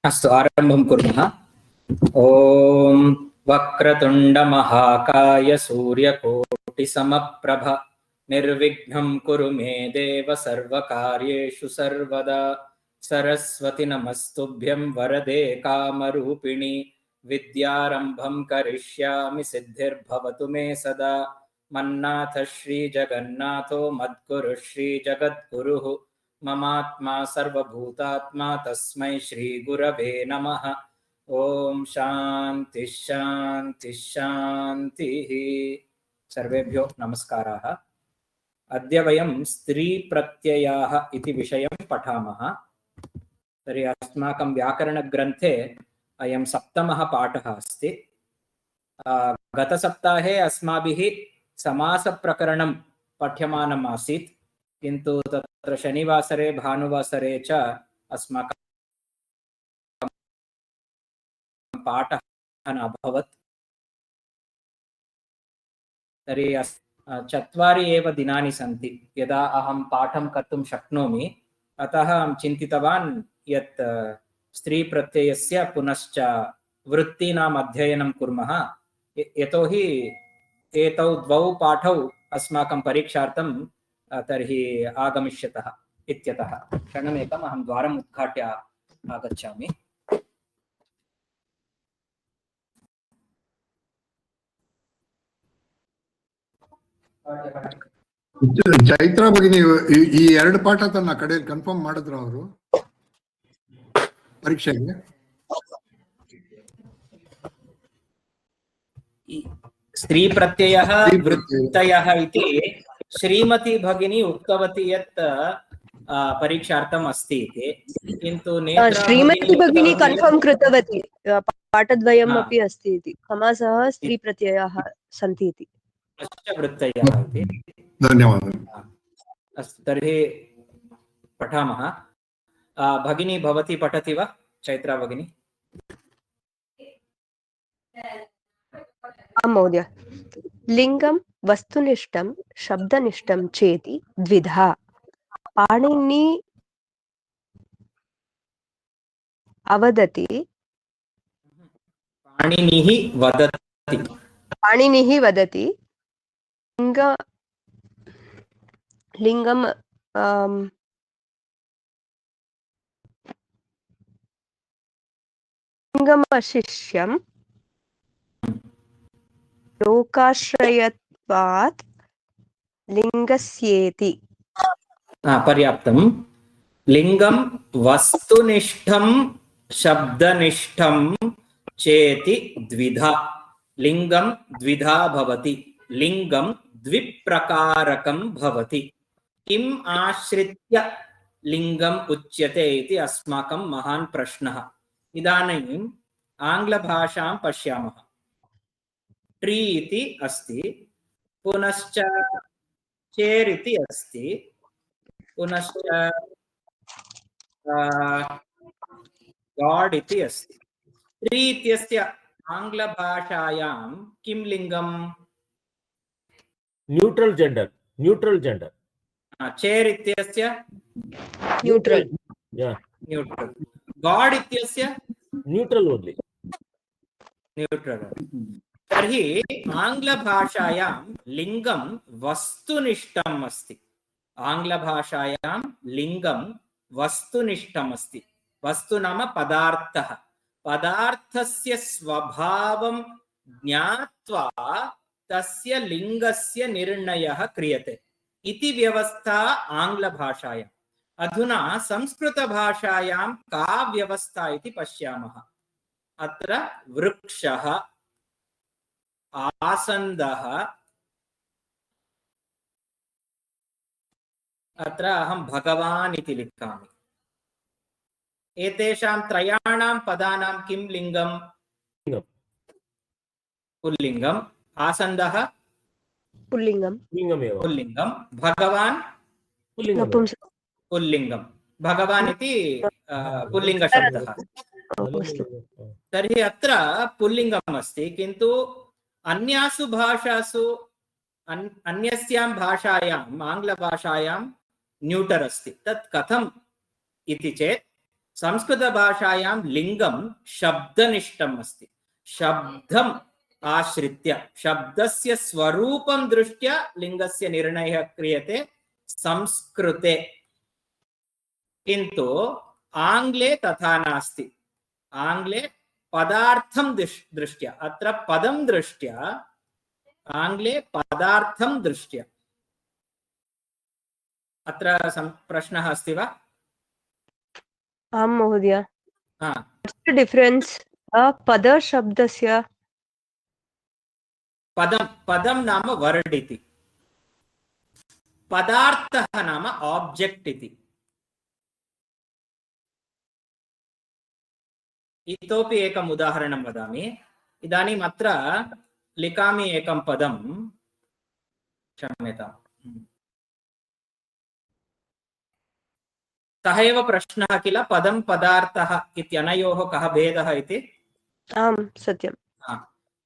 अस्तु आरम्भं कुर्मः। ॐ वक्रतुण्डमहाकाय सूर्यकोटिसमप्रभ निर्विघ्नं कुरु मे देव सर्वकार्येषु सर्वदा। सरस्वती नमस्तुभ्यं वरदे कामरूपिणि विद्यारम्भं करिष्यामि सिद्धिर्भवतु मे सदा। मन्नाथ श्रीजगन्नाथो मद्गुरुः श्रीजगद्गुरुः ममात्मा सर्वभूतात्मा तस्मै श्रीगुरवे नमः। ओम शांति शांति शान्तिः। सर्वेभ्यो नमस्काराः। अद्य वयं स्त्री प्रत्ययाः इति विषयं पठामः। तर्हि अस्माकं व्याकरणग्रन्थे अयं सप्तमः पाठः अस्ति। गतसप्ताहे अस्माभिः समासप्रकरणं पठ्यमानम् आसीत्, किन्तु तत्र शनिवासरे भानुवासरे च अस्माकं पाठः न अभवत्। तर्हि 4 एव दिनानि सन्ति यदा अहं पाठं कर्तुं शक्नोमि। अतः अहं चिन्तितवान् यत् स्त्रीप्रत्ययस्य पुनश्च वृत्तीनाम् अध्ययनं कुर्मः। यतोहि एतौ द्वौ पाठौ अस्माकं परीक्षार्थं तर्हि आगमिष्यतः इत्यतः। क्षणमेकम् अहं द्वारम् उद्घाट्य आगच्छामि। ಚೈತ್ರಾ ಭಗಿನಿ ಈ 2 ಪಾಠ ತನ್ನ ಕಡೆಯಲ್ಲಿ ಕನ್ಫರ್ಮ್ ಮಾಡಿದ್ರು ಅವರು ಪರೀಕ್ಷೆಗೆ? स्त्री प्रत्ययः वृत्तयः इति श्रीमती भगिनी उक्तवती यत् परीक्षार्थम् अस्ति इति, किन्तु श्रीमती भगिनी कन्फर्म कृतवती पाठद्वयम् अपि अस्ति इति। समासः स्त्री प्रत्ययाः सन्ति इति। वृत्तयः इति। धन्यवादः। अस्तु, तर्हि पठामः। भगिनी भवती पठति वा? चैत्रा भगिनी। आं महोदय। लिंगं वस्तुनिष्ठं शब्दनिष्ठं चेति द्विधा। पाणिनि अवदति। पाणिनिः वदति। पाणिनिः वदति। लिंगं लिंगमशिष्यं लोकाश्रयत्वात् लिंगस्येति। पर्याप्तं। लिंगं वस्तुनिष्ठं शब्दनिष्ठं चेति द्विधा। लिंगं द्विधा भवति। लिंगं द्विप्रकारकं भवति। किम् आश्रित्य लिंगम् उच्यते इति अस्माकं महान् प्रश्नः। इदानीम् आङ्ग्लभाषां पश्यामः। ट्री इति अस्ति, पुनश्च चेर् इति अस्ति, पुनश्च गाड् इति अस्ति। ट्री इत्यस्य आङ्ग्लभाषायां किं लिङ्गम्? Neutral gender. Neutral gender. Chair इत्यस्य न्यूट्रल्। न्यूट्रल्। गाड् इत्यस्य न्यूट्रल् ओन्ली। न्यूट्रल्। तर्हि आङ्ग्लभाषायां लिङ्गं वस्तुनिष्ठम् अस्ति। आङ्ग्लभाषायां लिङ्गं वस्तुनिष्ठम् अस्ति। वस्तु नाम पदार्थः। पदार्थस्य स्वभावं ज्ञात्वा तस्य लिङ्गस्य निर्णयः क्रियते इति व्यवस्था आङ्ग्लभाषायाम्। अधुना संस्कृतभाषायां का व्यवस्था इति पश्यामः। अत्र वृक्षः, आसन्दः, अत्र अहं भगवान् इति लिखामि। एतेषां त्रयाणां पदानां किं लिङ्गं? पुल्लिङ्गम्। आसन्दः पुल्लिङ्गं। पुल्लिङ्गं। भगवान् पुल्लिङ्गं। भगवान् इति पुल्लिङ्गशब्दः। तर्हि अत्र पुल्लिङ्गम् अस्ति, किन्तु अन्यासु भाषासु अन्यस्यां भाषायाम् आङ्ग्लभाषायां न्यूटर् अस्ति। तत् कथम् इति चेत् संस्कृतभाषायां लिङ्गं शब्दनिष्ठम् अस्ति। शब्दम् आश्रित्य शब्दस्य स्वरूपं दृष्ट्या लिङ्गस्य निर्णयः क्रियते संस्कृते। किन्तु आङ्ग्ले तथा नास्ति। आङ्ग्ले पदार्थं दृष्ट्या, अत्र पदं दृष्ट्या, आङ्ग्ले पदार्थं दृष्ट्या। अत्र प्रश्नः अस्ति वा? आं महोदय। हा, डिफरेन्स् पदशब्दस्य? पदं नाम वर्ड इति, पदार्थः नाम ऑब्जेक्ट इति। इतोपि एकम् उदाहरणं वदामि। इदानीम् अत्र लिखामि एकं पदं, क्षम्यताम्। सः एव प्रश्नः किल, पदं पदार्थः इत्यनयोः कः भेदः इति? आं सत्यम्।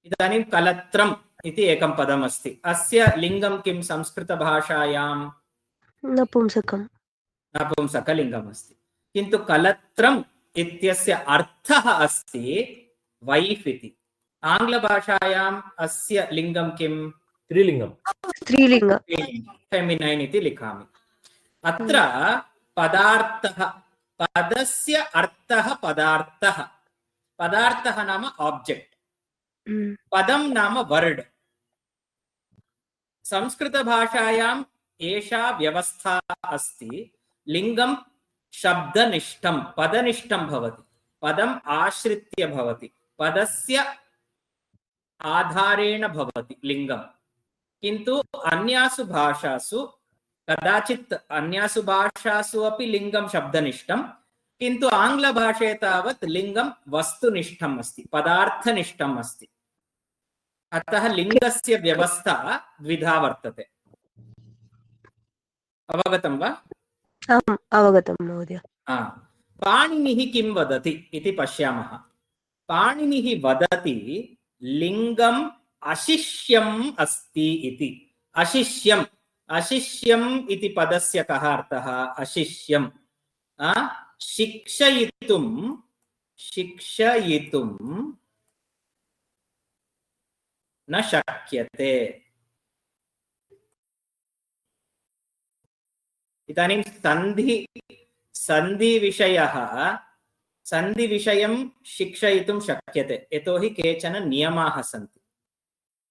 इदानीं कलत्रम् इति एकं पदम् अस्ति। अस्य लिङ्गं किं संस्कृतभाषायां? नपुंसकलिङ्गम् अस्ति। किन्तु कलत्रम् इत्यस्य अर्थः अस्ति वैफ् इति। आङ्ग्लभाषायाम् अस्य लिङ्गं किं? स्त्रीलिङ्ग, फेमिनैन् इति लिखामि। अत्र पदार्थः, पदस्य अर्थः पदार्थः, पदार्थः नाम ऑब्जेक्ट, पदं नाम वर्ड। संस्कृतभाषायाम् एषा व्यवस्था अस्ति। लिङ्गं शब्दनिष्ठं पदनिष्ठं भवति, पदम् आश्रित्य भवति, पदस्य आधारेण भवति लिङ्गं। किन्तु अन्यासु भाषासु, कदाचित् अन्यासु भाषासु अपि लिङ्गं शब्दनिष्ठं, किन्तु आङ्ग्लभाषे तावत् लिङ्गं वस्तुनिष्ठम् अस्ति, पदार्थनिष्ठम् अस्ति। अतः लिङ्गस्य व्यवस्था द्विधा वर्तते। अवगतं वा? आम् अवगतं महोदय। पाणिनिः किं वदति इति पश्यामः। पाणिनिः वदति लिङ्गम् अशिष्यम् अस्ति इति। अशिष्यम्, अशिष्यम् इति पदस्य कः अर्थः? अशिष्यम् शिक्षयितुं, शिक्षयितुं न शक्यते। इदानीं सन्धिविषयः, सन्धिविषयं शिक्षयितुं शक्यते, यतोहि केचन नियमाः सन्ति।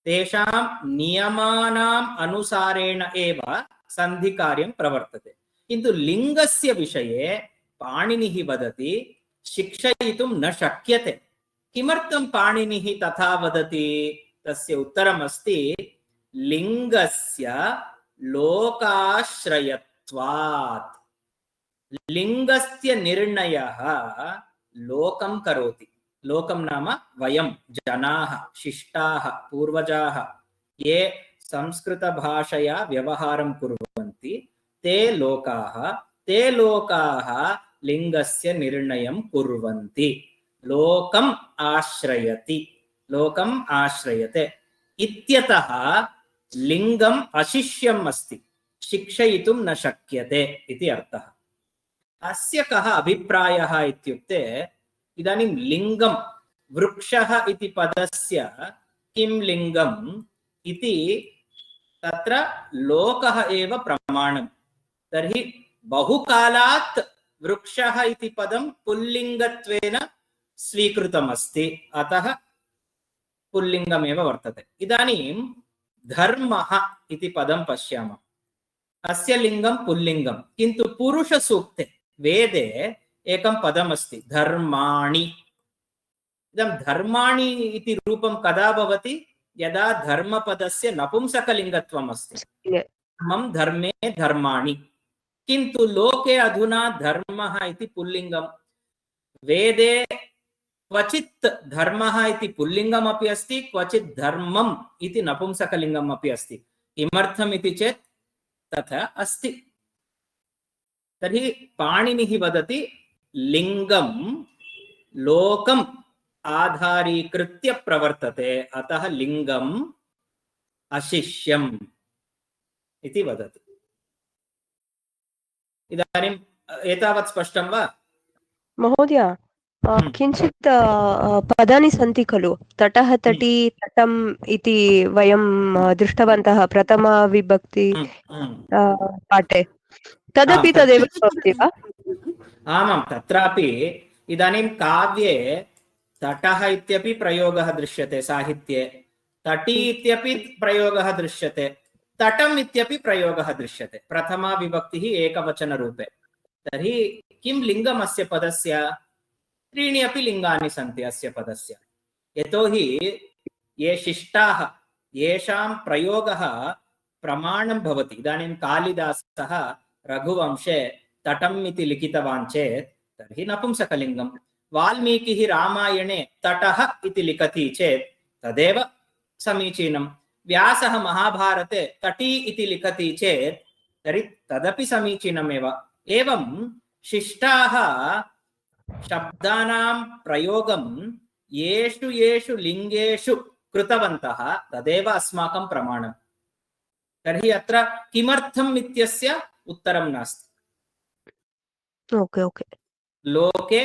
तेषां नियमानाम् अनुसारेण एव सन्धिकार्यं प्रवर्तते। किन्तु लिङ्गस्य विषये पाणिनिः वदति शिक्षयितुं न शक्यते। किमर्थं पाणिनिः तथा वदति? तस्य उत्तरम् अस्ति लिङ्गस्य लोकाश्रयत्वात्। लिङ्गस्य निर्णयः लोकं करोति। लोकं नाम वयं जनाः, शिष्टाः, पूर्वजाः ये संस्कृतभाषया व्यवहारं कुर्वन्ति, ते लोकाः लिङ्गस्य निर्णयं कुर्वन्ति। लोकम् आश्रयति, लोकम् आश्रयते इत्यतः लिङ्गम् अशिष्यम् अस्ति, शिक्षयितुं न शक्यते इति अर्थः। अस्य कः अभिप्रायः इत्युक्ते, इदानीं लिङ्गं, वृक्षः इति पदस्य किं लिङ्गम् इति तत्र लोकः एव प्रमाणम्। तर्हि बहुकालात् वृक्षः इति पदं पुल्लिङ्गत्वेन स्वीकृतमस्ति, अतः पुल्लिङ्गमेव वर्तते। इदानीं धर्मः इति पदं पश्यामः। अस्य लिङ्गं पुल्लिङ्गं, किन्तु पुरुषसूक्ते वेदे एकं पदमस्ति धर्माणि। इदं धर्माणि इति रूपं कदा भवति? यदा धर्मपदस्य नपुंसकलिङ्गत्वम् अस्ति। धर्मं धर्मे धर्माणि। किन्तु लोके अधुना धर्मः इति पुल्लिङ्गं। वेदे क्वचित् धर्मः इति पुल्लिङ्गम् अपि अस्ति, क्वचित् धर्मम् इति नपुंसकलिङ्गम् अपि अस्ति। किमर्थम् इति चेत् तथा अस्ति। तर्हि पाणिनिः वदति लिङ्गं लोकम् आधारीकृत्य प्रवर्तते, अतः लिङ्गम् अशिष्यम् इति वदति। इदानीं एतावत् स्पष्टं वा? महोदय किञ्चित् पदानि सन्ति खलु तटः तटी तटम् इति वयं दृष्टवन्तः प्रथमाविभक्ति पाठे तदपि तदेव भवति वा? आमां तत्रापि इदानीं काव्ये तटः इत्यपि प्रयोगः दृश्यते, साहित्ये तटी इत्यपि प्रयोगः दृश्यते, तटम् इत्यपि प्रयोगः दृश्यते, प्रथमा विभक्तिः एकवचनरूपे। तर्हि किं लिङ्गम् अस्य पदस्य? त्रीणि अपि लिङ्गानि सन्ति अस्य पदस्य। यतोहि ये शिष्टाः येषां प्रयोगः प्रमाणं भवति। इदानीं कालिदासः रघुवंशे तटम् इति लिखितवान् चेत् तर्हि नपुंसकलिङ्गं। वाल्मीकिः रामायणे तटः इति लिखति चेत् तदेव समीचीनं। व्यासः महाभारते तटी इति लिखति चेत् तर्हि तदपि समीचीनमेव। एवं शिष्टाः शब्दानां प्रयोगं येषु येषु लिङ्गेषु कृतवन्तः तदेव अस्माकं प्रमाणम्। तर्हि अत्र किमर्थम् इत्यस्य उत्तरं नास्ति। Okay okay. लोके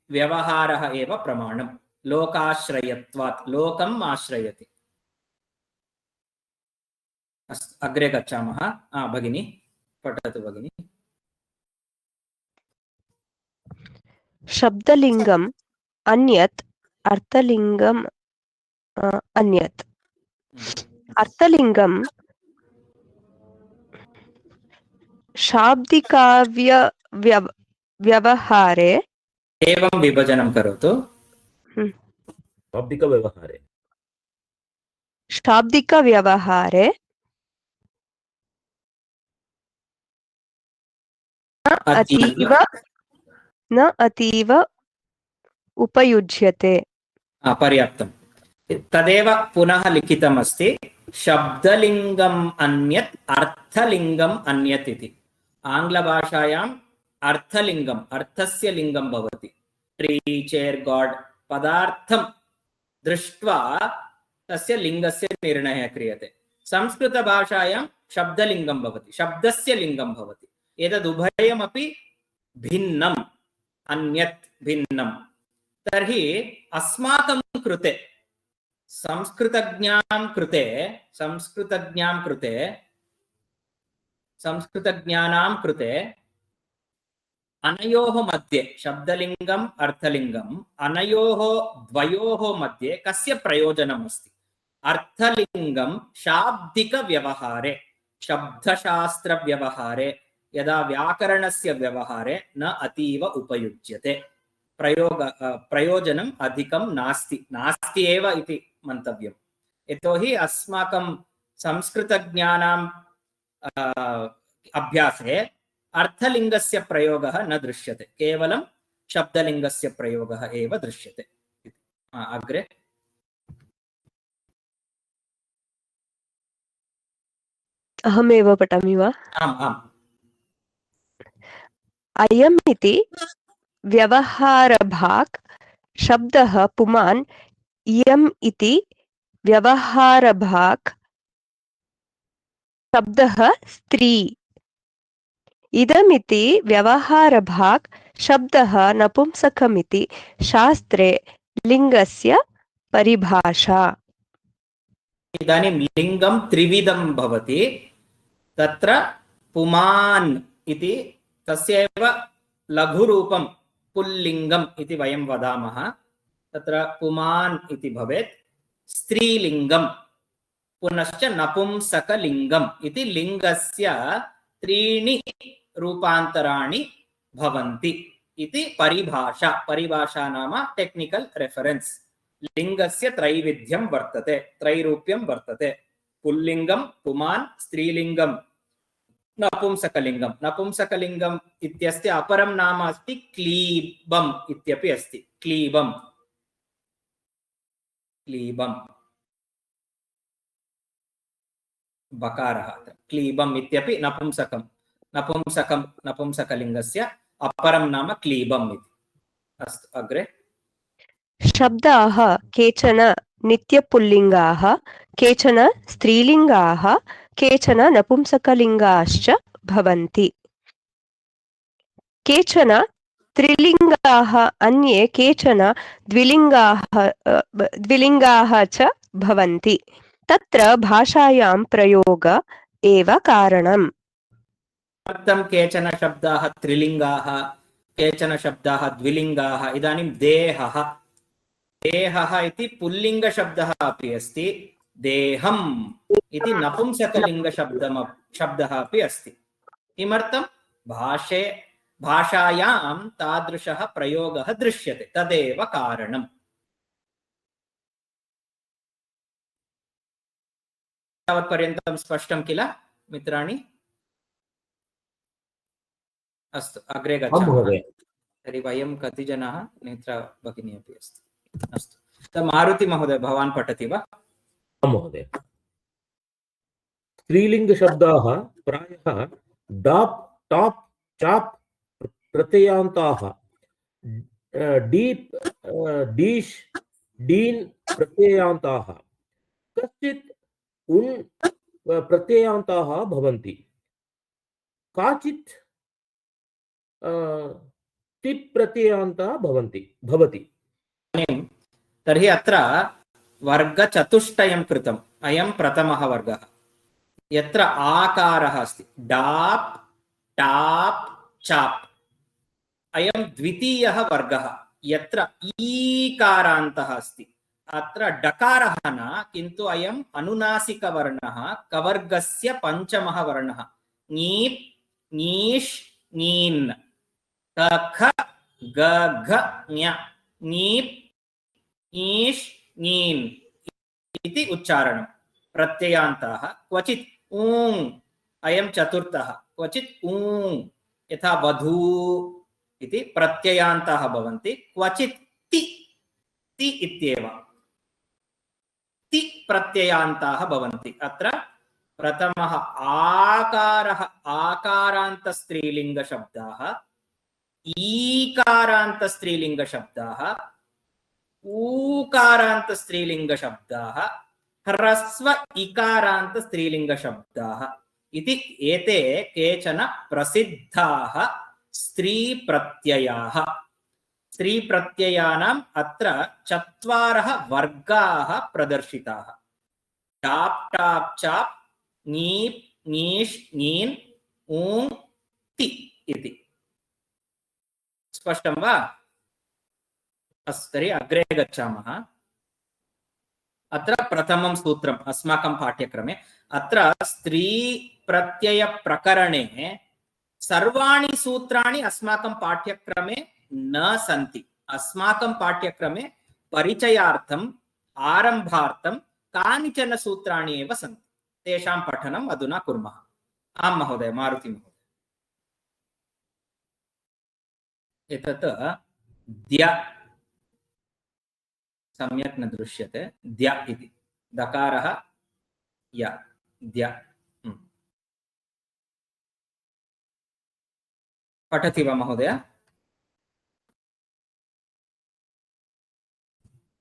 व्यवहारः एव प्रमाणं, लोकाश्रयत्वात्, लोकम् आश्रयति। अस्तु, अग्रे गच्छामः। भगिनी पठतु भगिनी। शब्दलिङ्गम् अन्यत् अर्थलिङ्गम् अन्यत्। अर्थलिङ्गं शाब्दिकाव्य व्यवहारे एवं विभजनं करोतु। शाब्दिकव्यवहारे न अतीव उपयुज्यते। पर्याप्तं। तदेव पुनः लिखितमस्ति, शब्दलिङ्गम् अन्यत् अर्थलिङ्गम् अन्यत् इति। आङ्ग्लभाषायाम् अर्थलिङ्गम्, अर्थस्य लिङ्गं भवति। ट्री, चेर्, गाड् पदार्थं दृष्ट्वा तस्य लिङ्गस्य निर्णयः क्रियते। संस्कृतभाषायां शब्दलिङ्गं भवति, शब्दस्य लिङ्गं भवति। एतदुभयमपि भिन्नम्, अन्यत् भिन्नं। तर्हि अस्माकं कृते संस्कृतज्ञां कृते अनयोः मध्ये, शब्दलिङ्गम् अर्थलिङ्गम् अनयोः द्वयोः मध्ये कस्य प्रयोजनम् अस्ति? अर्थलिङ्गं शाब्दिकव्यवहारे, शब्दशास्त्रव्यवहारे, यदा व्याकरणस्य व्यवहारे न अतीव उपयुज्यते। प्रयोजनम् अधिकं नास्ति एव इति मन्तव्यम्। यतोहि अस्माकं संस्कृतज्ञानाम् अभ्यासे अर्थलिङ्गस्य प्रयोगः न दृश्यते, केवलं शब्दलिङ्गस्य प्रयोगः एव दृश्यते। अग्रे अहमेव पठामि वा? आम् आम्। अयम् इति व्यवहारभाक् शब्दः पुमान्, इयम् इति व्यवहारभाक् शब्दः स्त्री, इदमिति व्यवहारभाक् शब्दः नपुंसकमिति शास्त्रे लिङ्गस्य परिभाषा। इदानीं लिङ्गं त्रिविधं भवति। तत्र पुमान् इति तस्यैव लघुरूपं पुल्लिङ्गम् इति वयं वदामः। तत्र पुमान् इति भवेत्। स्त्रीलिङ्गं पुनश्च नपुंसकलिङ्गम् इति लिङ्गस्य त्रीणि रूपान्तराणि भवन्ति इति परिभाषा। परिभाषा नाम टेक्निकल रेफरेन्स्। लिङ्गस्य त्रैविध्यं वर्तते, त्रैरूप्यं वर्तते। पुल्लिङ्गं, पुमान्, स्त्रीलिङ्गं, नपुंसकलिङ्गं। नपुंसकलिङ्गम् इत्यस्य अपरं नाम अस्ति क्लीबम् इत्यपि अस्ति। क्लीबम्, क्लीबम् बकारः, क्लीबम् इत्यपि नपुंसकलिङ्गस्य अपरं नाम क्लीबम् इति। अस्तु, अग्रे। शब्दाः केचन नित्यपुल्लिङ्गाः, केचन स्त्रीलिङ्गाः, केचन नपुंसकलिङ्गाश्च भवन्ति। केचन त्रिलिङ्गाः अन्ये केचन द्विलिङ्गाः च भवन्ति तत्र भाषायां प्रयोग एव कारणम् किमर्थं केचन शब्दाः त्रिलिङ्गाः केचन शब्दाः द्विलिङ्गाः इदानीं देहः देहः इति पुल्लिङ्गशब्दः अपि अस्ति देहम् इति नपुंसकलिङ्गशब्दः अपि अस्ति किमर्थं भाषायां तादृशः प्रयोगः दृश्यते तदेव कारणम् तावत्पर्यन्तं स्पष्टं किल मित्राणि अस्तु अग्रे गच्छामः तर्हि वयं कति जनाः नेत्रा भगिनी अपि अस्ति अस्तु मारुति महोदय भवान् पठति वा महोदय स्त्रीलिङ्गशब्दाः प्रायः डाप् टाप् चाप् प्रत्ययान्ताः डीप् डीश् डीन् प्रत्ययान्ताः कश्चित् उन् प्रत्ययान्ताः भवन्ति काचित् तिप् प्रत्ययान्तः भवति तर्हि अत्र वर्गचतुष्टयं कृतम् अयं प्रथमः वर्गः यत्र आकारः अस्ति डाप् टाप् चाप् अयं द्वितीयः वर्गः यत्र ईकारान्तः अस्ति अत्र डकारः न किन्तु अयम् अनुनासिकवर्णः कवर्गस्य पञ्चमः वर्णः ङीप् ङीष् ङीन् ख ग घ ञ ङीप् ङीष् ङीन् इति उच्चारणं प्रत्ययान्ताः क्वचित् ऊङ् अयं चतुर्थः क्वचित् ऊङ् यथा वधू इति प्रत्ययान्ताः भवन्ति क्वचित् ति ति इत्येव ति प्रत्ययान्ताः भवन्ति अत्र प्रथमः आकारः आकारान्तस्त्रीलिङ्गशब्दाः ईकारान्तस्त्रीलिङ्गशब्दाः ऊकारान्तस्त्रीलिङ्गशब्दाः ह्रस्व इकारान्तस्त्रीलिङ्गशब्दाः इति एते केचन प्रसिद्धाः स्त्रीप्रत्ययाः स्त्रीप्रत्ययानाम् अत्र चत्वारः वर्गाः प्रदर्शिताः टाप् टाप् चाप् ङीप् ङीष् ङीन् ऊङ् ति इति स्पष्टं वा अस्तु तर्हि अग्रे गच्छामः अत्र प्रथमं सूत्रम् अस्माकं पाठ्यक्रमे अत्र स्त्री प्रत्यय प्रकरणे सर्वाणि सूत्राणि अस्माकं पाठ्यक्रमे न सन्ति अस्माकं पाठ्यक्रमे परिचयार्थम् आरम्भार्थं कानिचन सूत्राणि एव सन्ति तेषां पठनम् अधुना कुर्मः आं महोदय मारुति महोदय एतत् द्य सम्यक् न दृश्यते द्य इति दकारः य द्य पठति वा महोदय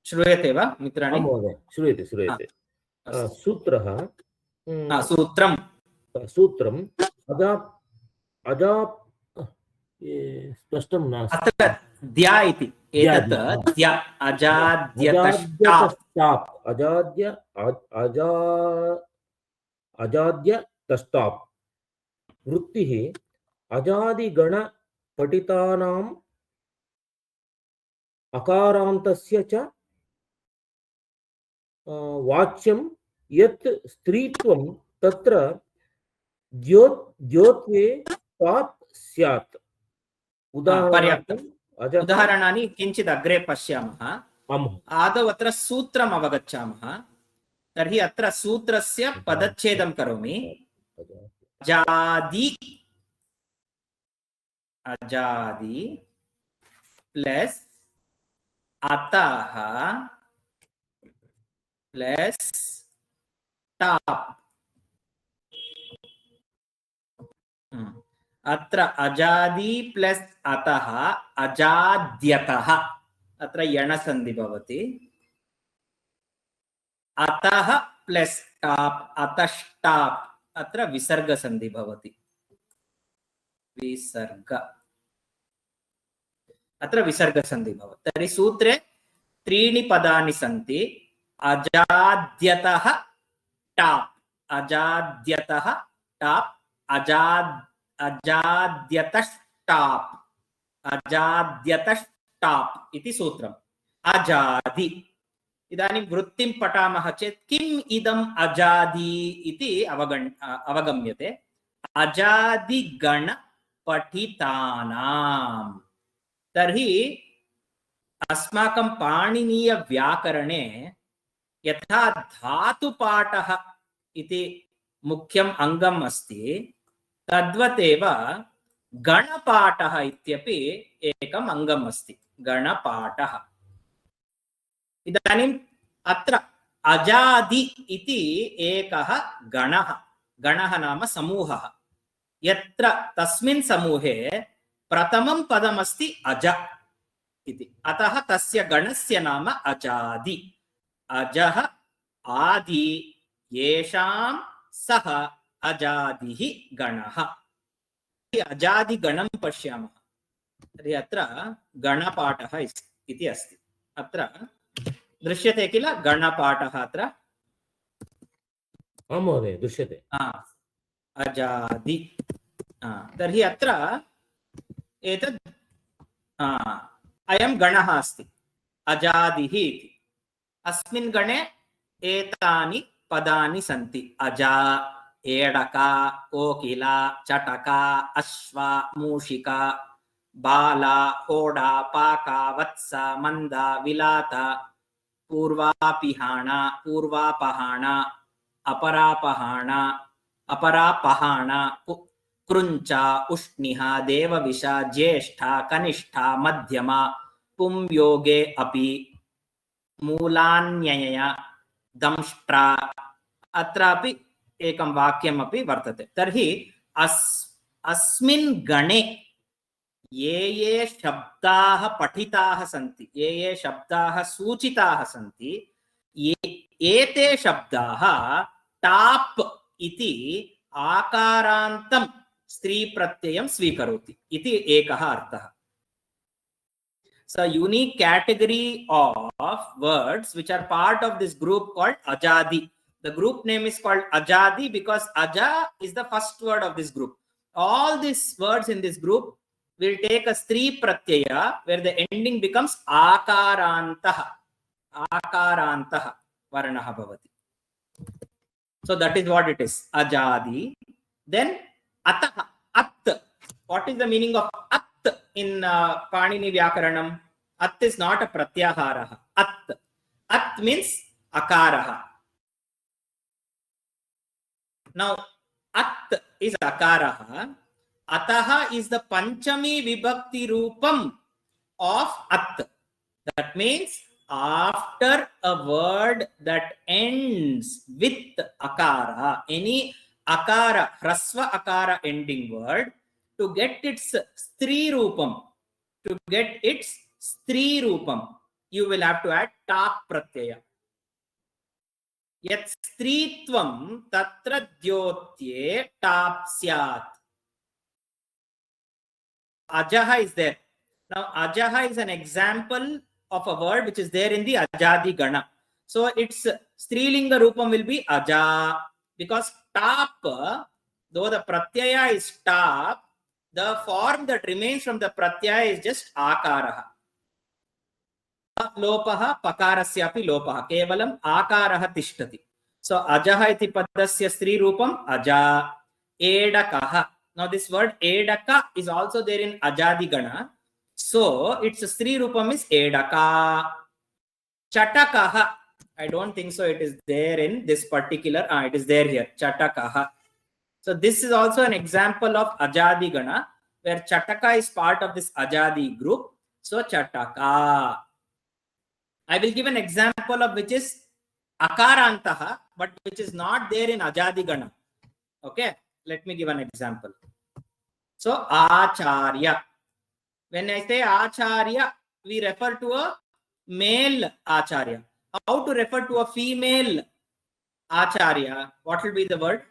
श्रूयते वा मित्राणि महोदय श्रूयते सूत्रः सूत्रं सूत्रम् अजाप् स्पष्टं नास्ति अत्र द्य इति एतत् द्य अजाद्यतश्टाप् अजाद्यतश्टाप् वृत्तिः अजादिगण पठितानाम् अकारान्तस्य च वाच्यं यत् स्त्रीत्वं तत्र द्योत्वे ताप् स्यात् उदाहरणानि किञ्चित् अग्रे पश्यामः आदौ अत्र सूत्रम् अवगच्छामः तर्हि अत्र सूत्रस्य पदच्छेदं करोमि अजादि प्लस अतः प्लस टाप् अत्र अजादि प्लस अतः अजाद्यतः अत्र यणसन्धि भवति अतः प्लस टाप् अतश्टाप् अत्र विसर्गसन्धि भवति विसर्ग अत्र विसर्गसन्धिः भवति। तर्हि सूत्रे त्रीणि पदानि सन्ति। अजाद्यतः टाप्, अजाद्यतः टाप्, अजाद्यतश्टाप्, अजाद्यतश्टाप् इति सूत्रम्। अजादि। इदानीं वृत्तिं पठामः चेत् किम् इदम् अजादि इति अवगम्यते। अजादिगणपठितानाम्। तर्हि अस्माकं पाणिनीयव्याकरणे यथा धातुपाठः इति मुख्यम् अङ्गम् अस्ति, तद्वदेव गणपाठः इत्यपि एकम् अङ्गम् अस्ति। गणपाठः। इदानीम् अत्र अजादि इति एकः गणः। गणः नाम समूहः। यत्र तस्मिन् समूहे प्रथमं पदमस्ति अज इति। अतः तस्य गणस्य नाम अजादि। अजः आदि येषां सः अजादिः गणः। अजादिगणं पश्यामः तर्हि अत्र गणपाठः इति अस्ति। अत्र दृश्यते किल गणपाठः अत्र? आम् महोदय, दृश्यते। अजादि। तर्हि अत्र एतद् अयं गणः अस्ति अजादिः इति। अस्मिन् गणे एतानि पदानि सन्ति। अजा, एडका, कोकिला, चटका, अश्वा, मूषिका, बाला, होडा, पाका, वत्स, मंदा, विलाता, पूर्वापिहाना, पूर्वापहाना, अपरापहाना, अपरापहाना, कृञ्चा, उष्णिहा, देवविशा, ज्येष्ठा, कनिष्ठा, मध्यमा, पुंयोगे अपि, मूलान्ययया, दंष्ट्रा। अत्रापि एकं वाक्यमपि वर्तते। तर्हि अस्मिन् गणे ये शब्दाः पठिताः सन्ति, ये शब्दाः सूचिताः सन्ति, एते शब्दाः टाप् इति आकारान्तं स्त्रीप्रत्ययं स्वीकरोति इति एकः अर्थः। So unique category of words which are part of this group called Ajadi. The group name is called Ajadi because Aja is the first word of this group. All these words in this group will take a Stri Pratyaya where the ending becomes Akarantaha. Akarantaha Varnaha Bhavati. So that is what it is. Ajadi. Then Ataha. At. What is the meaning of At in Panini Vyakaranam? At is not a Pratyaharaha. At. At means Akaraha. Now, At is Akaraha. Ataha is the Panchami Vibhakti Rupam of At. That means after a word that ends with Akara, any Akara, Hrasva Akara ending word, to get its Stri Rupam, you will have to add Tap Pratyaya. Yat Stritvam Tatra Dyotye Tap Syat. Ajaha is there. Now, Ajaha is an example of a word which is there in the Ajadi Gana. So, its Strilinga Rupam will be Aja. Because Tap, though the Pratyaya is Tap, the form that remains from the Pratyaya is just Akaraha. Lopaha, Pakarasyapi Lopaha. Kevalam Akaraha Tishtati. So, Ajaha iti padasya Stri Rupam Aja. Edakaha. Now, this word Edaka is also there in Ajadi Gana. So, its Stri Rupam is Edaka. Chatakaha. I don't think so. It is there in this particular. It is there here. Chatakaha. So, this is also an example of Ajadi Gana, where Chataka is part of this Ajadi group. So, Chataka. I will give an example of which is Akarantaha, but which is not there in Ajadi Gana. Okay. Let me give an example. So, Acharya. When I say Acharya, we refer to a male Acharya. How to refer to a female Acharya? What will be the word?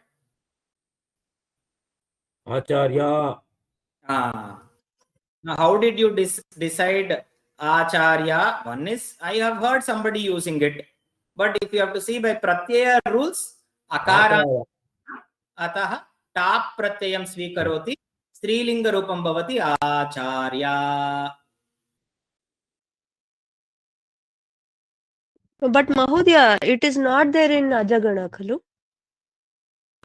Acharya. Now, how did you decide acharya? One is, I have heard somebody using it. But if you have to see by pratyaya rules, akara Akara. atah tap pratyayam svikaroti स्त्रीलिंग रूपं भवति आचार्य. But Mahodaya, it is not there in Ajagana, khalu?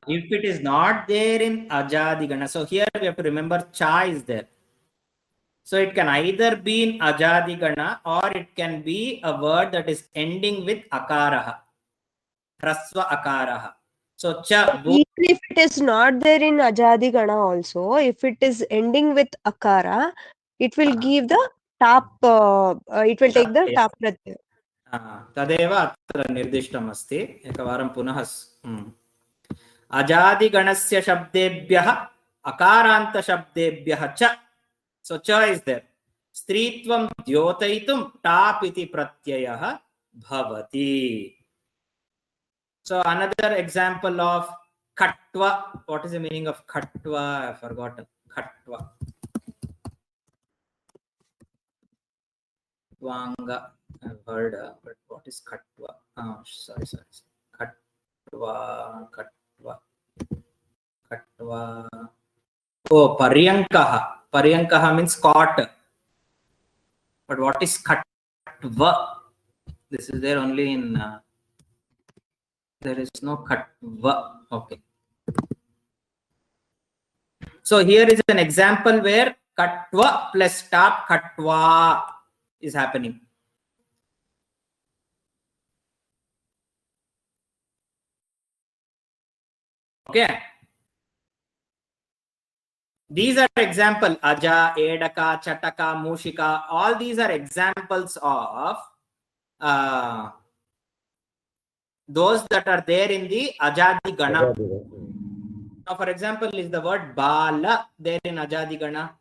If it is not there in Ajadigana, so here we have to remember cha is there. So it can either be in Ajadigana or it can be a word that is ending with akaraha, hrasva akaraha. So cha, Even if it is not there in Ajadigana also, if it is ending with Akara, it will give the tap, it will take the tap pratyaya. तदेव अत्र निर्दिष्टम् अस्ति. एकवारं पुनः अजादिगणस्य शब्देभ्यः अकारान्तशब्देभ्यः च. So cha is there. स्त्रीत्वं द्योतयितुं टाप् इति प्रत्ययः भवति. So another example of khatva. What is the meaning of khatva? I have forgotten. Khatva. Vanga. I've heard, but what is khatva? Oh, sorry. Khatva. Oh, paryankaha. Paryankaha means caught. But what is khatva? This is there only in... there is no khatva. Okay. So here is an example where khatva plus tap khatva is happening. Okay. These are example. Aja, Edaka, Chataka, Mushika. All these are examples of those that are there in the Ajadi Gana. Now, for example, is the word Bala there in Ajadi Gana?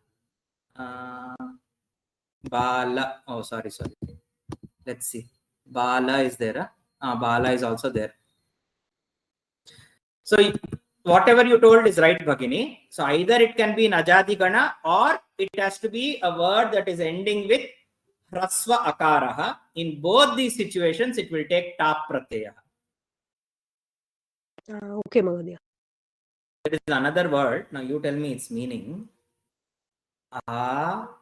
Bala. Oh, sorry. Let's see. Bala is there. Bala is also there. So whatever you told is right, Bhagini. So either it can be in Ajadi Gana or it has to be a word that is ending with Hrasva Akaraha. In both these situations, it will take tap pratyaya. Okay, Mahodaya. There is another word. Now you tell me its meaning. Acharyi.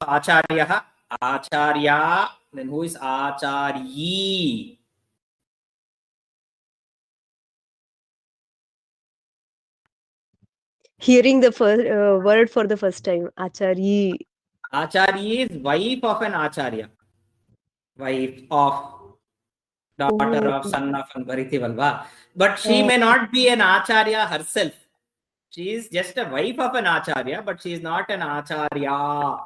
Acharya. Acharya. Then who is Acharyi? Hearing the first word for the first time, Acharyi. Acharyi is wife of an Acharya. Wife of, daughter of, son of, and Varitivalva. But she may not be an Acharya herself. She is just a wife of an Acharya, but she is not an Acharya.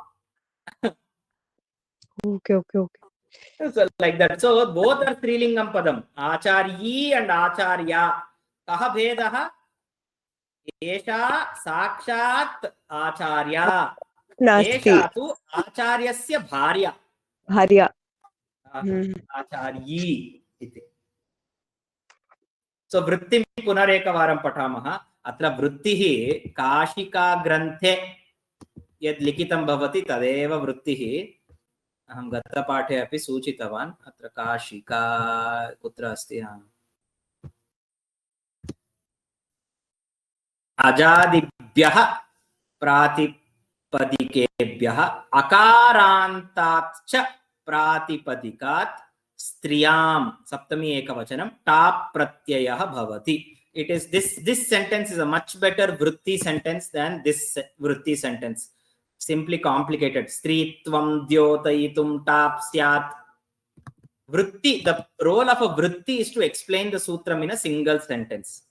Okay. So like that. So both are Strilingam Padam. Acharyi and Acharya. Kaha bhedaha? Esha sakshat Acharya. Nasti. Esha tu Acharyasya bharya. Bharya. Acharyi iti. So वृत्तिं पुनरेकवारं पठामः. अत्र वृत्तिः काशिका ग्रन्थे यद् लिखितं भवति तदेव वृत्तिः. अहं गतपाठे अपि सूचितवान्. अत्र काशिका कुत्र अस्ति? अजादिभ्यः प्रातिपदिकेभ्यः अकारान्तात् च प्रातिपदिकात् स्त्रियां सप्तमी एकवचनं टाप् प्रत्ययः भवति. It is this sentence is a much better vritti sentence than this vritti sentence. Simply complicated. Stritvam dyotayitum tap syat. Vritti, the role of a vritti is to explain the sutram in a single sentence.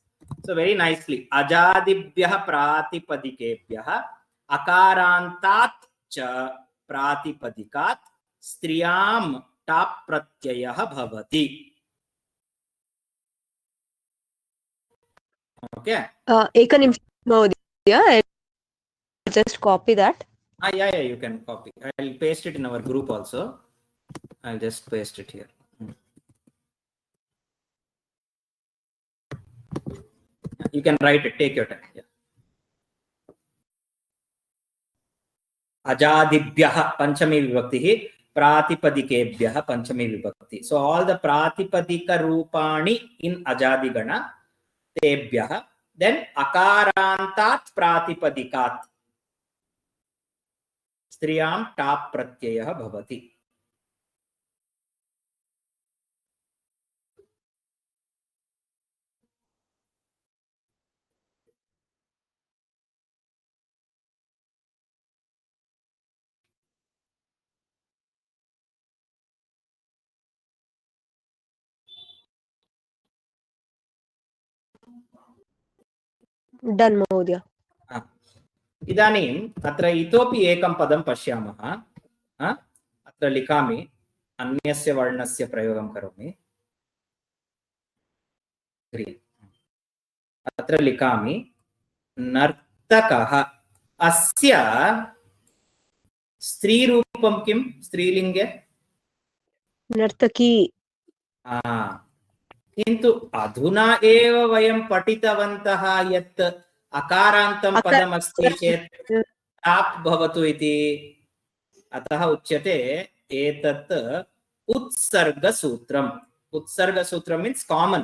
So very nicely. Ajadibhyah pratipadikebhyah akarantat cha pratipadikat striyam tap pratyayah bhavati. Okay. Ekanimsham, Mahodaya. I'll just copy that. Yeah, you can copy. I'll paste it in our group also. I'll just paste it here. You can write it. Take your time. Yeah. अजादिभ्यः पंचमी विभक्तिः, प्रातिपदिकेभ्यः पंचमी विभक्ति. So all the प्रातिपदिक रूपाणि in अजादिगण तेभ्यः. Then अकारान्तात् प्रातिपदिकात् स्त्रियां top प्रत्ययः भवति. Done महोदय. इदानीम् अत्र इतोपि एकं पदं पश्यामः. अत्र लिखामि, अन्यस्य वर्णस्य प्रयोगं करोमि. अत्र लिखामि नर्तकः. अस्य स्त्रीरूपं किं स्त्रीलिङ्गे? नर्तकी. किन्तु अधुना एव वयं पठितवन्तः यत् अकारान्तं पदमस्ति चेत् टाप् भवतु इति. अतः उच्यते एतत् उत्सर्गसूत्रम्. उत्सर्गसूत्रं मीन्स् कामन्,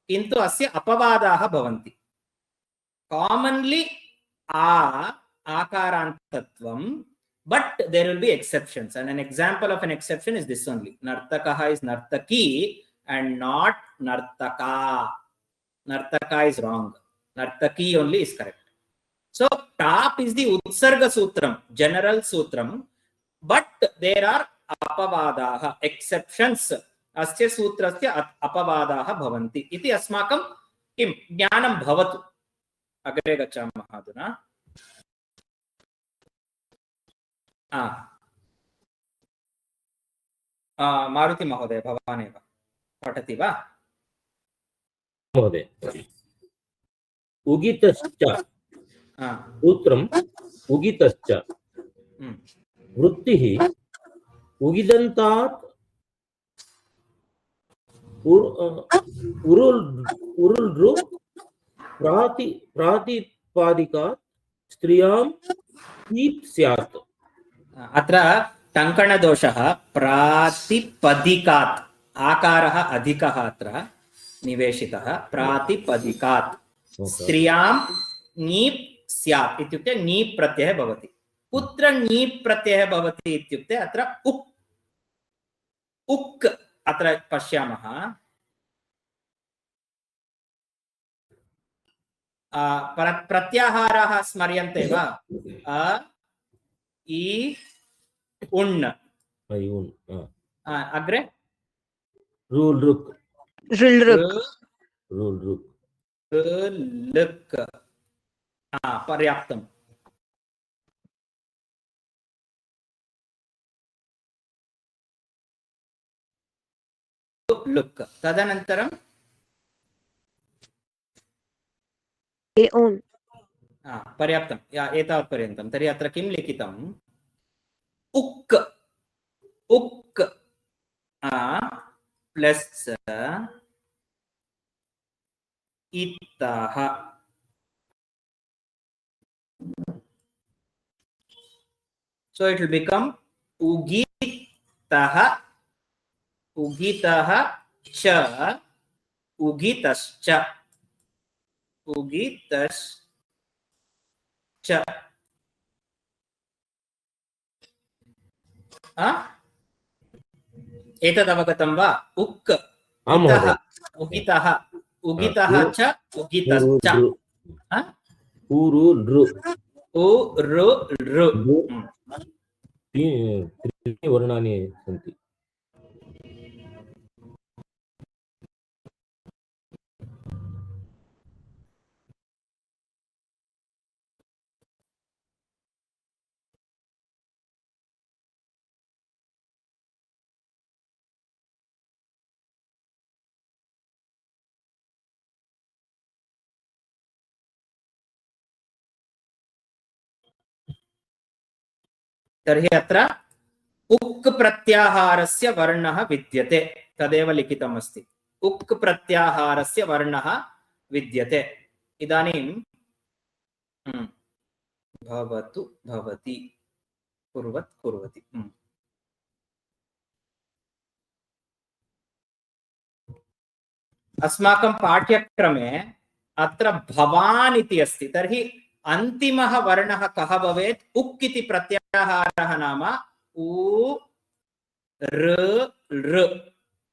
किन्तु अस्य अपवादाः भवन्ति. कामन्ली आकारान्तत्वं, but there will be exceptions, and an example of an exception is this only. Nartakaha is nartaki and not nartaka. Nartaka is wrong. Nartaki only is correct. So tap is the utsarga sutram, general sutram, but there are apavadaha, exceptions. Asya sutrasya apavadaha bhavanti iti asmakam किं ज्ञानं भवतु. अग्रे गच्छामः अधुना. मारुति महोदय, भवानेव पठति वा? महोदय, उगितश्च सूत्रम् उगितश्च वृत्तिः उगिदन्तात् उरुल् प्रातिपादिकात् स्त्रियां ईप् स्यात्. अत्र टङ्कणदोषः. प्रातिपदिकात् आकारः अधिकः अत्र निवेशितः. प्रातिपदिकात् स्त्रियां नीप् स्यात् इत्युक्ते नीप् प्रत्ययः भवति. कुत्र नीप् प्रत्ययः भवति इत्युक्ते अत्र उक् उक् अत्र पश्यामः. प्रत्याहाराः स्मर्यन्ते वा? अ इ उण्. अग्रे रुल् रुक् लुक्. पर्याप्तम्. लुक्. तदनन्तरं पर्याप्तं. एतावत्पर्यन्तं. तर्हि अत्र किं लिखितम्? उक् उक् प्लस् इतः. So it will become ugitah, ugitah cha, ugitascha, ugitascha. एतद् अवगतं वा? उक् इतः उगितः, उगितः च उगितश्च. त्रीणि वर्णानि सन्ति. तर्हि अत्र उक् प्रत्याहारस्य वर्णः विद्यते. तदेव लिखितम् अस्ति. उक् प्रत्याहारस्य वर्णः विद्यते. इदानीं भवतु भवति. कुर्वत् कुर्वति अस्माकं पाठ्यक्रमे अत्र भवान् इति अस्ति तर्हि अन्तिमः वर्णः कः भवेत् उक् इति प्रत्याहारः नाम उ ऋ ऋ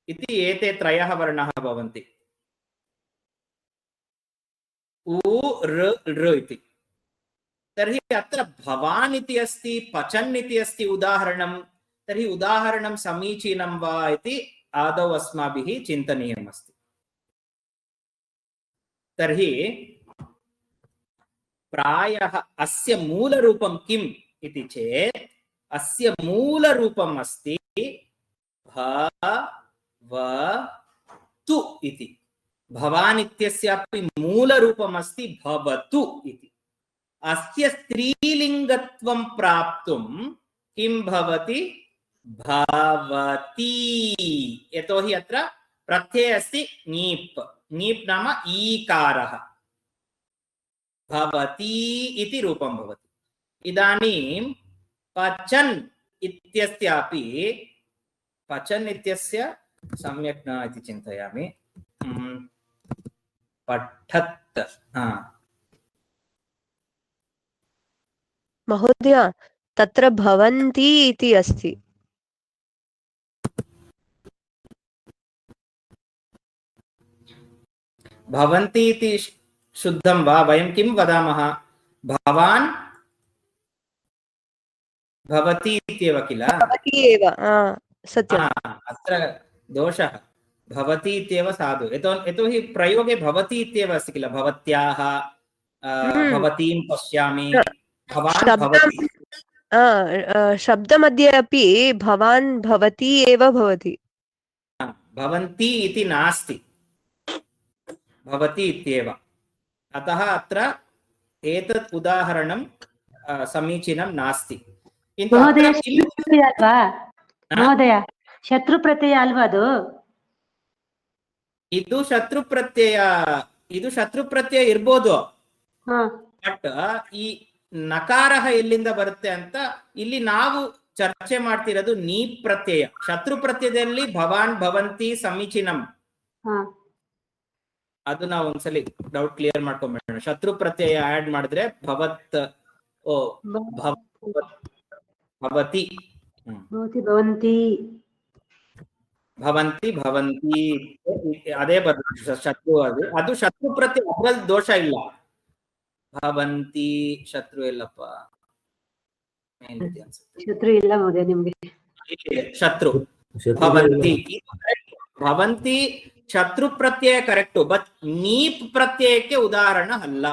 इति एते त्रयः वर्णाः भवन्ति उ ऋ ऋ इति तर्हि अत्र भवान् इति अस्ति पचन् इति अस्ति उदाहरणं तर्हि उदाहरणं समीचीनं वा इति आदौ अस्माभिः चिन्तनीयम् अस्ति तर्हि प्रायः अस्य मूलरूपं किम् इति चेत् अस्य मूलरूपम् अस्ति भवतु इति भवान् इत्यस्यापि मूलरूपम् अस्ति भवतु इति अस्य स्त्रीलिङ्गत्वं प्राप्तुं किं भवति भवति यतोहि अत्र प्रत्ययः अस्ति नीप् नीप् नाम ईकारः भवति इति रूपं भवति इदानीं पचन् इत्यस्यापि पचन् इत्यस्य सम्यक् न इति चिन्तयामि पठत् महोदय तत्र भवन्ति इति अस्ति भवन्ति इति शुद्धं वा वयं किं वदामः भवान् भवति इत्येव किल भवति एव सत्यम् अत्र दोषः भवति इत्येव साधु यतोहि प्रयोगे भवति इत्येव अस्ति किल भवत्याः भवतीं पश्यामि भवान् भवति शब्दमध्ये अपि भवान् भवति एव भवति भवन्ति इति नास्ति भवति इत्येव अतः अत्र एतत् उदाहरणं समीचीनं नास्ति किन्तु महोदय शत्रुप्रत्यय अल्वा ಅದು ಇದು ಶತ್ರುಪ್ರತ್ಯಯ ಇರಬಹುದು ಬಟ್ ಈ ನಕಾರಹ ಎಲ್ಲಿಂದ ಬರುತ್ತೆ ಅಂತ ಇಲ್ಲಿ ನಾವು ಚರ್ಚೆ ಮಾಡ್ತಿರೋದು ನೀ ಪ್ರತ್ಯಯ ಶತ್ರು ಪ್ರತ್ಯಯದಲ್ಲಿ ಭವಾನ್ ಭವಂತಿ ಸಮೀಚೀನಂ ಅದು ನಾವು ಒಂದ್ಸಲಿ ಡೌಟ್ ಕ್ಲಿಯರ್ ಮಾಡ್ಕೊಂಡ್ಬಿಡೋಣ ಶತ್ರು ಪ್ರತ್ಯಯ ಆಡ್ ಮಾಡಿದ್ರೆ ಭವತ್ ಭವತಿ ಭವಂತಿ ಭವಂತಿ ಭವಂತಿ ಅದೇ ಬರ್ತದೆ ಶತ್ರು ಅದು ಶತ್ರು ಪ್ರತ್ಯಯ ಅದ್ರಲ್ಲಿ ದೋಷ ಇಲ್ಲ ಭವಂತಿ ಶತ್ರು ಎಲ್ಲಪ್ಪ ಶತ್ರು ಇಲ್ಲ ಮಹೋದಯ ನಿಮ್ಗೆ ಶತ್ರು ಭವಂತಿ ಭವಂತಿ ಶತ್ರು ಪ್ರತ್ಯಯ ಕರೆಕ್ಟು ಬಟ್ ನೀಪ್ ಪ್ರತ್ಯಯಕ್ಕೆ ಉದಾಹರಣ ಅಲ್ಲ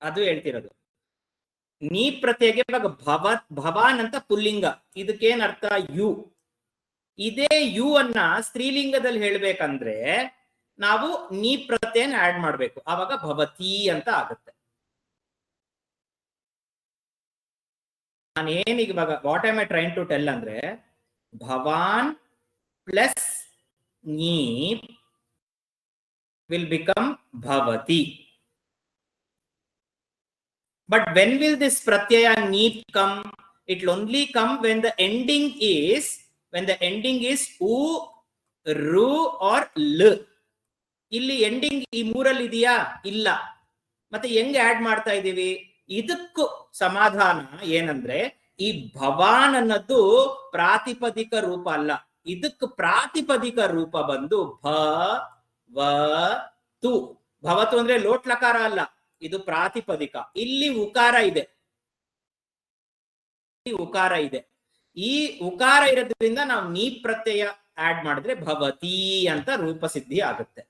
ಅದು ಹೇಳ್ತಿರೋದು ನೀ ಪ್ರತ್ಯಯಕ್ಕೆ ಇವಾಗ ಭವಾನ್ ಅಂತ ಪುಲ್ಲಿಂಗ ಇದಕ್ಕೇನ್ ಅರ್ಥ ಯು ಇದೇ ಯು ಅನ್ನ ಸ್ತ್ರೀಲಿಂಗದಲ್ಲಿ ಹೇಳ್ಬೇಕಂದ್ರೆ ನಾವು ನೀ ಪ್ರತ್ಯಯನ ಆಡ್ ಮಾಡ್ಬೇಕು ಆವಾಗ ಭವತಿ ಅಂತ ಆಗುತ್ತೆ ನಾನು ಏನೀಗ ಇವಾಗ what I trying to tell ಅಂದ್ರೆ ಭವಾನ್ ಪ್ಲಸ್ ನೀ ವಿಲ್ ಬಿಕಮ್ ಭವತಿ but when will this pratyaya neep come it will only come when the ending is u ru or l ಇಲ್ಲಿ ಎಂಡಿಂಗ್ ಈ ಮೂರಲ್ಲಿ ಇದೆಯಾ ಇಲ್ಲ ಮತ್ತೆ ಹೆಂಗೆ ಆಡ್ ಮಾಡ್ತಾ ಇದೀವಿ ಇದಕ್ಕೂ ಸಮಾಧಾನ ಏನಂದ್ರೆ ಈ ಭವಾನ್ ಅನ್ನೋದು ಪ್ರಾತಿಪದಿಕ ರೂಪ ಅಲ್ಲ ಇದಕ್ಕೆ ಪ್ರಾತಿಪದಿಕ ರೂಪ ಬಂದು ಭವತು ಭವತು ಅಂದ್ರೆ ಲೋಟ್ಲಕಾರ ಅಲ್ಲ ಇದು ಪ್ರಾತಿಪದಿಕ ಇಲ್ಲಿ ಉಕಾರ ಇದೆ ಈ ಉಕಾರ ಇರೋದ್ರಿಂದ ನಾವು ನೀ ಪ್ರತ್ಯಯ ಆಡ್ ಮಾಡಿದ್ರೆ ಭವತಿ ಅಂತ ರೂಪಸಿದ್ಧಿ ಆಗುತ್ತೆ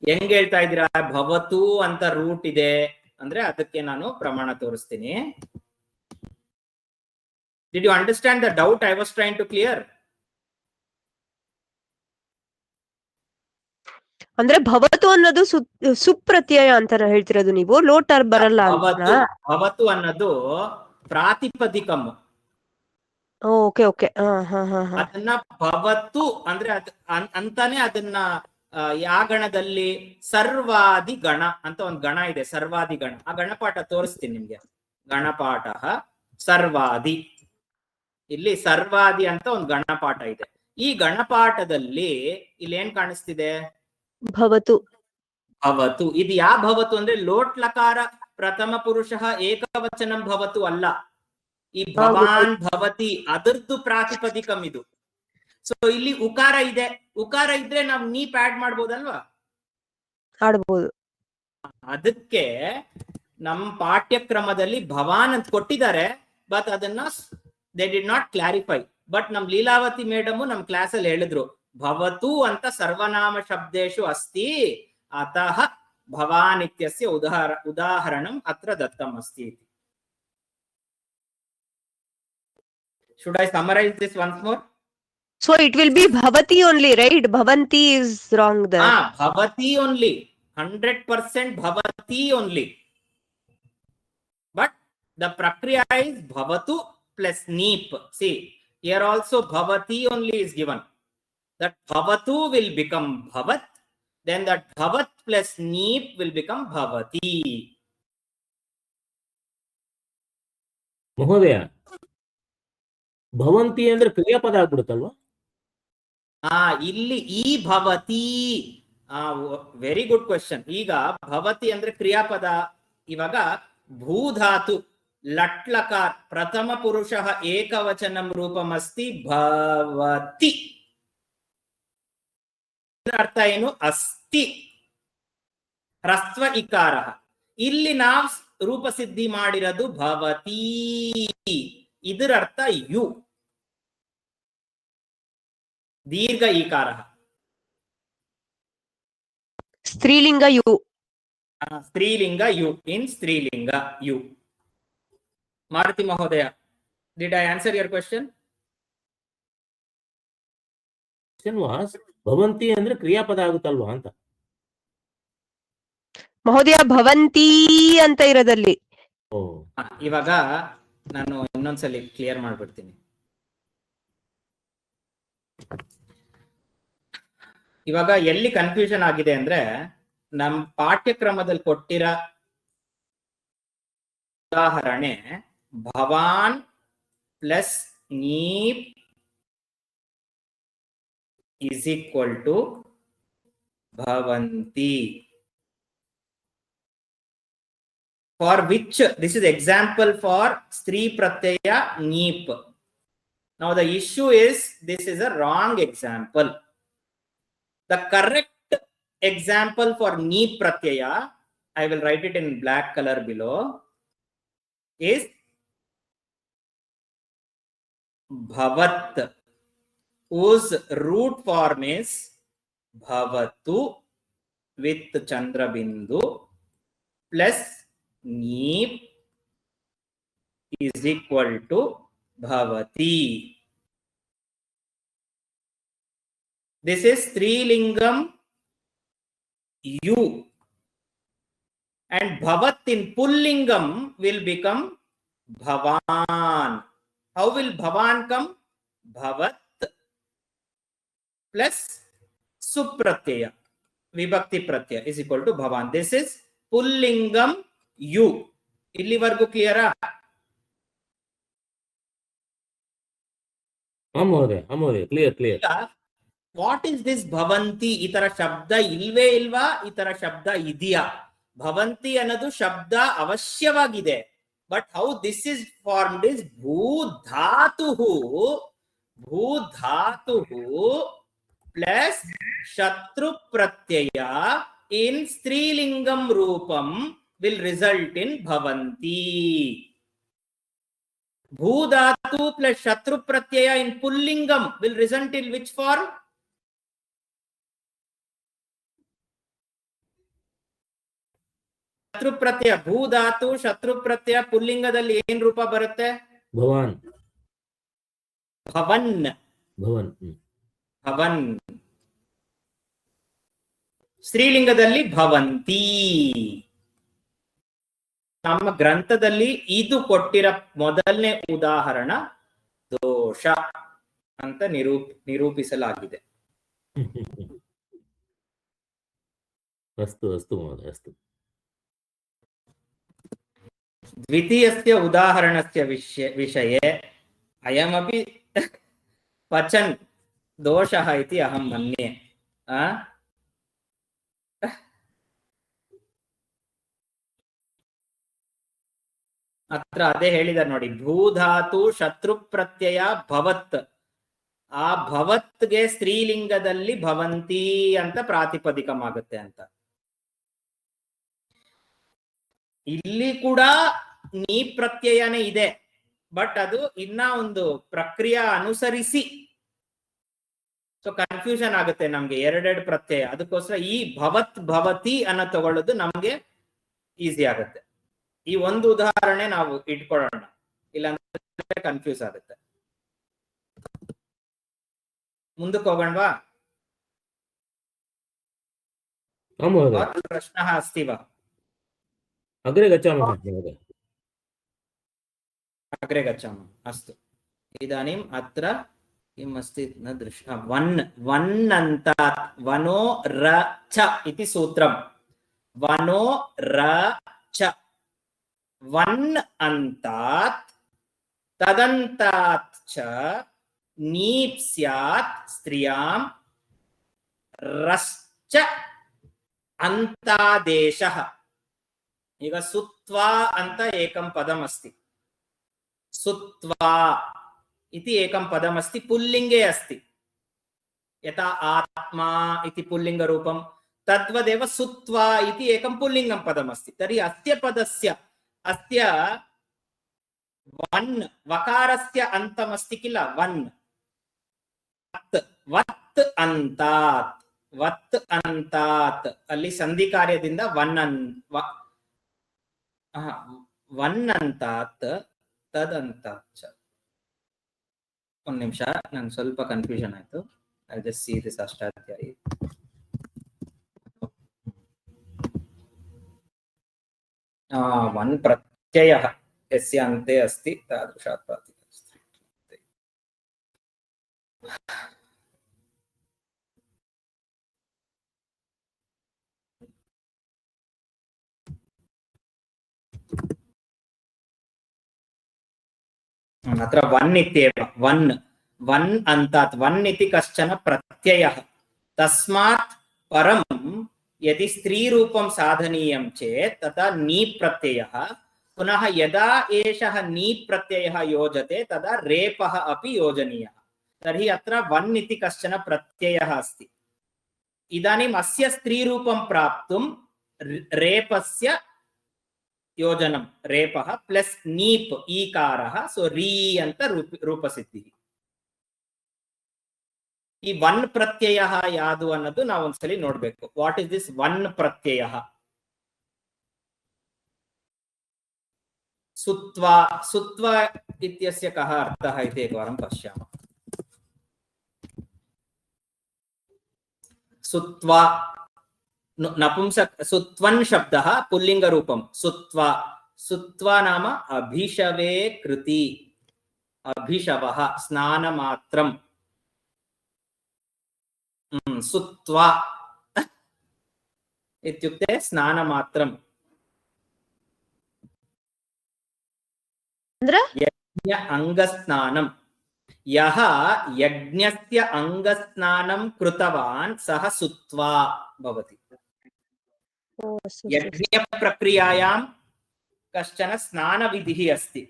ಹೆಂಗ್ ಹೇಳ್ತಾ ಇದ್ದೀರಾ ಭವತು ಅಂತ ರೂಟ್ ಇದೆ ಅಂದ್ರೆ ಅದಕ್ಕೆ ನಾನು ಪ್ರಮಾಣ ತೋರಿಸ್ತೀನಿ did you understand the doubt I was trying to clear ಅಂದ್ರೆ ಭವತು ಅನ್ನೋದು ಸುಪ್ರತ್ಯಯ ಅಂತ ಹೇಳ್ತಿರೋದು ನೀವು ಲೋಟರ್ ಬರಲ್ಲ ಭವತು ಅನ್ನೋದು ಪ್ರಾತಿಪದಿಕಂ ಓಕೆ ಓಕೆ ಅದನ್ನ ಭವತು ಅಂದ್ರೆ ಅಂತಾನೆ ಅದನ್ನ ಯಾವ ಗಣದಲ್ಲಿ? ಸರ್ವಾದಿ ಗಣ ಅಂತ ಒಂದು ಗಣ ಇದೆ, ಸರ್ವಾದಿ ಗಣ. ಆ ಗಣಪಾಠ ತೋರಿಸ್ತೀನಿ ನಿಮ್ಗೆ. ಗಣಪಾಠ ಸರ್ವಾದಿ, ಇಲ್ಲಿ ಸರ್ವಾದಿ ಅಂತ ಒಂದು ಗಣಪಾಠ ಇದೆ. ಈ ಗಣಪಾಠದಲ್ಲಿ ಇಲ್ಲಿ ಏನ್ ಕಾಣಿಸ್ತಿದೆ? ಭವತು. ಭವತು. ಇದು ಯಾವ ಭವತು ಅಂದ್ರೆ ಲೋಟ್ ಲಕಾರ ಪ್ರಥಮ ಪುರುಷ ಏಕವಚನಂ ಭವತು ಅಲ್ಲ. ಈ ಭವಾನ್ ಭವತಿ ಅದರದ್ದು ಪ್ರಾತಿಪದಿಕಂ ಇದು. ಸೊ ಇಲ್ಲಿ ಉಕಾರ ಇದೆ. ಉಕಾರ ಇದ್ರೆ ನಾವು ನೀಪ್ ಆಡ್ ಮಾಡ್ಬೋದಲ್ವಾ? ಆಡ್ಬೋದು. ಅದಕ್ಕೆ ನಮ್ಮ ಪಾಠ್ಯಕ್ರಮದಲ್ಲಿ ಭವಾನ್ ಅಂತ ಕೊಟ್ಟಿದ್ದಾರೆ, ಬಟ್ ಅದನ್ನ they did not clarify. But ನಮ್ ಲೀಲಾವತಿ ಮೇಡಮ್ ನಮ್ ಕ್ಲಾಸ್ ಅಲ್ಲಿ ಹೇಳಿದ್ರು, ಭವತು ಅಂತ ಸರ್ವನಾಮ ಶಬ್ದೇಶು ಅಸ್ತಿ, ಅತಃ ಭವಾನ್ ಇತ್ಯಸ್ಯ ಉದಾಹರಣಂ ಅತ್ರ ದತ್ತಂ ಅಸ್ತಿ. Should I summarize this once more? So it will be bhavati only, right? Bhavanti is wrong there. Bhavati only. 100% bhavati only. But the prakriya is bhavatu plus neep. See, here also bhavati only is given. That bhavatu will become bhavat. Then that bhavat plus neep will become bhavati. ಮಹೋದಯ, ಭವಂತಿ ಅಂದ್ರೆ ಕ್ರಿಯಾಪದ ಆಗ್ಬಿಡುತ್ತಲ್ವಾ? ಇಲ್ಲಿ ಈ ಭವತಿ. Very good question. ಈಗ ಭವತಿ ಅಂದ್ರೆ ಕ್ರಿಯಾಪದ. ಇವಾಗ ಭೂಧಾತು ಲಟ್ಲಕಾರ ಪ್ರಥಮ ಪುರುಷ ಏಕವಚನಂ ರೂಪಮಸ್ತಿ ಭವತಿ. ಅರ್ಥ ಏನು? ಅಸ್ತಿ. ಹ್ರಸ್ವ ಇಕಾರ. ಇಲ್ಲಿ ನಾವು ರೂಪಸಿದ್ಧಿ ಮಾಡಿರೋದು ಭವತಿ. ಇದರ ಅರ್ಥ ಯು. ದೀರ್ಘ ಈಕಾರ. ಸ್ತ್ರೀಲಿಂಗ ಯು. ಸ್ತ್ರೀಲಿಂಗ ಯು. ಇನ್ ಸ್ತ್ರೀಲಿಂಗ ಯು. ಮಾರುತಿ ಮಹೋದಯ, did I answer your question? ಭವಂತಿ ಅಂದ್ರೆ ಕ್ರಿಯಾಪದ ಆಗುತ್ತಲ್ವಾ ಅಂತ. ಮಹೋದಯ ಭವಂತಿ ಅಂತ ಇರೋದಲ್ಲಿ. ಇವಾಗ ನಾನು ಇನ್ನೊಂದ್ಸಲಿ ಕ್ಲಿಯರ್ ಮಾಡ್ಬಿಡ್ತೀನಿ. ಇವಾಗ ಎಲ್ಲಿ ಕನ್ಫ್ಯೂಷನ್ ಆಗಿದೆ ಅಂದ್ರೆ, ನಮ್ ಪಾಠ್ಯಕ್ರಮದಲ್ಲಿ ಕೊಟ್ಟಿರೋ ಉದಾಹರಣೆ ಭವಾನ್ plus ನೀಪ್ is equal to bhavanti. For which this is example for stree pratyaya neep. Now the issue is this is a wrong example. The correct example for neep pratyaya, I will write it in black color below, is bhavat, whose root form is bhavatu with chandra bindu plus neep is equal to bhavati. This is Strilingam you, and bhavat in pullingam will become bhavan. How will bhavan come? Bhavat plus supratyaya, vibhakti pratyaya is equal to bhavan. This is pullingam you. ಇಲ್ಲಿವರೆಗೂ clear? Clear. What is this ಭವಂತಿ? ಈ ತರ ಶಬ್ದ ಇಲ್ವೇ ಇಲ್ವಾ? ಈ ತರ ಶಬ್ದ ಇದೆಯಾ? ಭವಂತಿ ಅನ್ನೋದು ಶಬ್ದ ಅವಶ್ಯವಾಗಿದೆ. But how this is formed is ಭೂಧಾತು ಪ್ಲಸ್ ಶತ್ರು ಪ್ರತ್ಯಯ ಇನ್ ಸ್ತ್ರೀಲಿಂಗಂ ರೂಪಂ will result in bhavanti. Bhudhatu plus shatru pratyaya in pullingam will result in which form? Shatru pratyaya. Bhudhatu shatru pratyaya pullingadalli ಏನು ರೂಪ ಬರುತ್ತೆ? ಭವಾನ್. ಭವನ್. ಸ್ತ್ರೀಲಿಂಗದಲ್ಲಿ ಭವಂತಿ. ನಮ್ಮ ಗ್ರಂಥದಲ್ಲಿ ಇದು ಕೊಟ್ಟಿರೋ ಮೊದಲನೇ ಉದಾಹರಣ ದೋಷ ಅಂತ ನಿರೂಪಿಸಲಾಗಿದೆ. अस्तु अस्तु महोदय अस्तु। द्वितीयस्य उदाहरणस्य विषये अयमपि पचन् दोषः इति अहं मन्ये। अत्र अदे ಹೇಳಿದ್ದಾರೆ ನೋಡಿ, ಭೂಧಾತು ಶತ್ರು ಪ್ರತ್ಯಯ ಭವತ್, ಆ ಭವತ್ಗೆ ಸ್ತ್ರೀಲಿಂಗದಲ್ಲಿ ಭವಂತಿ ಅಂತ ಪ್ರಾತಿಪದಿಕವಾಗುತ್ತೆ ಅಂತ. ಇಲ್ಲಿ ಕೂಡ ನೀ ಪ್ರತ್ಯಯನೇ ಇದೆ, ಬಟ್ ಅದು ಇನ್ನ ಒಂದು ಪ್ರಕ್ರಿಯೆ ಅನುಸರಿಸಿ, ಸೊ ಕನ್ಫ್ಯೂಷನ್ ಆಗುತ್ತೆ ನಮ್ಗೆ ಎರಡೆರಡು ಪ್ರತ್ಯಯ. ಅದಕ್ಕೋಸ್ಕರ ಈ ಭವತ್ ಭವತಿ ಅನ್ನ ತಗೊಳ್ಳೋದು ನಮ್ಗೆ ಈಸಿ ಆಗುತ್ತೆ. ಈ ಒಂದು ಉದಾಹರಣೆ ನಾವು ಇಟ್ಕೊಳ್ಳೋಣ, ಇಲ್ಲಾಂದ್ರೆ ಕನ್ಫ್ಯೂಸ್ ಆಗುತ್ತೆ. ಮುಂದಕ್ಕೆ ಹೋಗೋಣವಾ? ಪ್ರಶ್ನः अस्ति वा? अग्रे गच्छामः महोदय। अग्रे गच्छामः। अस्तु, इदानीम् अत्र किम् अस्ति न दृष्टं। वन् अन्तात् वनो र च इति सूत्रं। वनो र च, वन् अन्तात् तदन्तात् च नीप् स्यात् स्त्रियां रश्च अन्तादेशः। ಈಗ ಸುತ್ವಾ ಅಂತ ಏಕಂ ಪದಮಸ್ತಿ, ಸುತ್ವಾ इति एकं पदमस्ति, पुल्लिंगे अस्ति। यथा आत्मा इति पुल्लिंगरूपं, तद्वदेव सुत्वा इति एकं पुल्लिंगं पदमस्ति। तर्हि अस्य पदस्य अस्य वन् वकारस्य अन्तमस्ति किल, वन्, वत् अन्तात्, वत् अन्तात् ಅಲ್ಲಿ ಸಂಧಿ ಕಾರ್ಯದಿಂದ वन् अन्तात् तदन्तात्. ಒಂದು ನಿಮಿಷ, ನಂಗೆ ಸ್ವಲ್ಪ ಕನ್ಫ್ಯೂಷನ್ ಆಯ್ತು. I just see this Ashtadhyayi. वन् प्रत्ययः यस्य अन्ते अस्ति तादृशात् प्रातिपदिकम्। अत्र वन् इत्येव, वन् वन् अन्तात्, वन् इति कश्चन प्रत्ययः। तस्मात् परं यदि स्त्रीरूपं साधनीयं चेत् तदा नी प्रत्ययः, पुनः यदा एषः नी प्रत्ययः योजते तदा रेपः अपि योजनीयः। तर्हि अत्र वन् इति कश्चन प्रत्ययः अस्ति। इदानीम् अस्य स्त्रीरूपं प्राप्तुं रेपस्य योजनं, रेपः प्लस नीप् ईकारः, सो री ಅಂತ ರೂಪಸಿದ್ಧಿः। ಈ ವನ್ ಪ್ರತ್ಯಯ ಯಾವುದು ಅನ್ನೋದು ನಾವು ಒಂದ್ಸಲಿ ನೋಡ್ಬೇಕು. ವಾಟ್ ಇಸ್ ದಿಸ್ ವನ್ ಪ್ರತ್ಯಯ? ಸುತ್ವಾ, ಸುತ್ವಾ इत्यस्य कः अर्थः इति एकवारं पश्यामः। सुत्वा नपुंसक, सुत्वन् शब्दः पुल्लिंगरूपं, सुत्वा, सुत्वा नाम अभिशवे कृति, अभिशवः स्नानमात्रं, सुत्वा इत्युक्ते स्नानमात्रं। यज्ञ अंगस्नानं, यः यज्ञस्य अंगस्नानं कृतवान् सः सुत्वा भवति। यज्ञ प्रक्रियायां कश्चन स्नानविधिः अस्ति,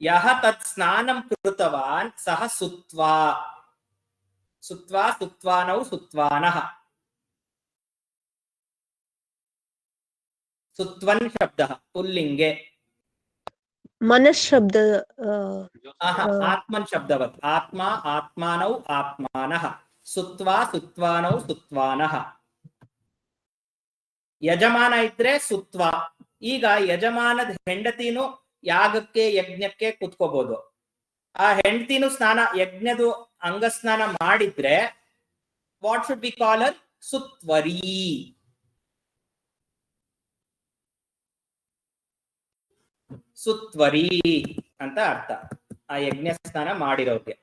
यः तत् स्नानं कृतवान् सः सुत्वा, सुत्वा सुत्वानौ सुत्वानः। सुत्वन् शब्दः पुल्लिंगे, मनस् शब्द आत्मन् शब्दवत्, आत्मा आत्मानौ आत्मानः, सुत्वा सुत्वानौ सुत्वानः। ಯಜಮಾನ ಇದ್ರೆ ಸುತ್ವ. ಈಗ ಯಜಮಾನದ ಹೆಂಡತಿನೂ ಯಾಗಕ್ಕೆ ಯಜ್ಞಕ್ಕೆ ಕುತ್ಕೋಬಹುದು. ಆ ಹೆಂಡತಿನೂ ಸ್ನಾನ, ಯಜ್ಞದ ಅಂಗಸ್ನಾನ ಮಾಡಿದ್ರೆ ವಾಟ್ ಶುಡ್ ಬಿ ಕಾಲ್ ಹರ್? ಸುತ್ವರಿ. ಸುತ್ವರಿ ಅಂತ ಅರ್ಥ ಆ ಯಜ್ಞ ಸ್ನಾನ ಮಾಡಿರೋಕೆ.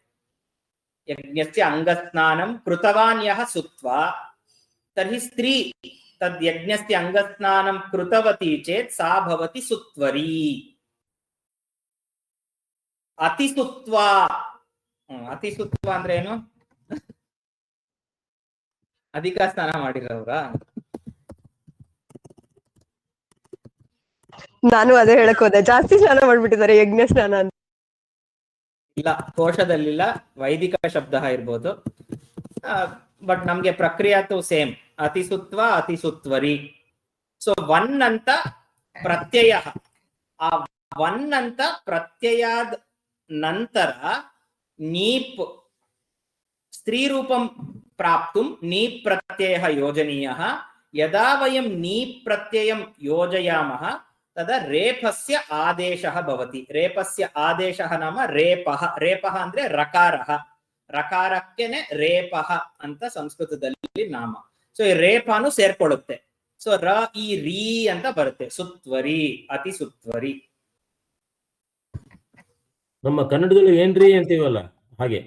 ಯಜ್ಞಸ್ಯ ಅಂಗಸ್ನಾನಂ ಕೃತವಾನ್ ಯಃ ಸುತ್ವ, ತರ್ಹಿ ಸ್ತ್ರೀ ತದ್ ಯಜ್ಞಸ್ಯ ಅಂಗಸ್ನಾನಂ ಕೃತವತಿ ಚೇತ್ ಸಾ ಭವತಿ ಸುತ್ವರಿ. ಅತಿಸುತ್ವ, ಅತಿಸುತ್ವ ಅಂದ್ರೆ ಏನು? ಅಧಿಕ ಸ್ನಾನ ಮಾಡಿರೋರ? ನಾನು ಅದೇ ಹೇಳಕ್ ಹೋದೆ, ಜಾಸ್ತಿ ಸ್ನಾನ ಮಾಡ್ಬಿಟ್ಟಿದ್ದಾರೆ ಯಜ್ಞ ಸ್ನಾನ ಅಂತ. ಇಲ್ಲ, ಕೋಶದಲ್ಲಿಲ್ಲ, ವೈದಿಕ ಶಬ್ದ ಇರ್ಬೋದು. ಬಟ್ ನಮ್ಗೆ ಪ್ರಕ್ರಿಯೆ ಸೇಮ್, ಅತಿಸುತ್ವ ಅತಿಸುತ್ವರಿ. ಸೊ ಒನ್ ಅಂತ ಪ್ರತ್ಯಯ, ಆ ಒನ್ ಅಂತ ಪ್ರತ್ಯಯಾದ ನಂತರ ನೀಪ್ ಸ್ತ್ರೀ ರೂಪಂ ಪ್ರಾಪ್ತುಂ ನೀಪ್ ಪ್ರತ್ಯಯ ಯೋಜನೀಯ. ಯದಾ ವಯಂ ನೀಪ್ ಪ್ರತ್ಯಯಂ ಯೋಜಯಾಮಃ ತದ ರೇಫಸ್ಯ ಆದೇಶಃ ಭವತಿ. ರೇಫಸ್ಯ ಆದೇಶಃ ನಾಮ ರೇಪಃ. ರೇಪಃ ಅಂದ್ರೆ ರಕಾರಃ, ರಕಾರಕ್ಕೆನೆ ರೇಪಃ ಅಂತ ಸಂಸ್ಕೃತದಲ್ಲಿ ನಾಮ. ಸೊ ಈ ರೇಪನು ಸೇರ್ಕೊಳ್ಳುತ್ತೆ. ಸೊ ರ ಈ ರೀ ಅಂತ ಬರುತ್ತೆ, ಸುತ್ವರಿ, ಅತಿ ಸುತ್ವರಿ. ನಮ್ಮ ಕನ್ನಡದಲ್ಲಿ ಏನ್ರಿ ಅಂತೀವಲ್ಲ ಹಾಗೆ.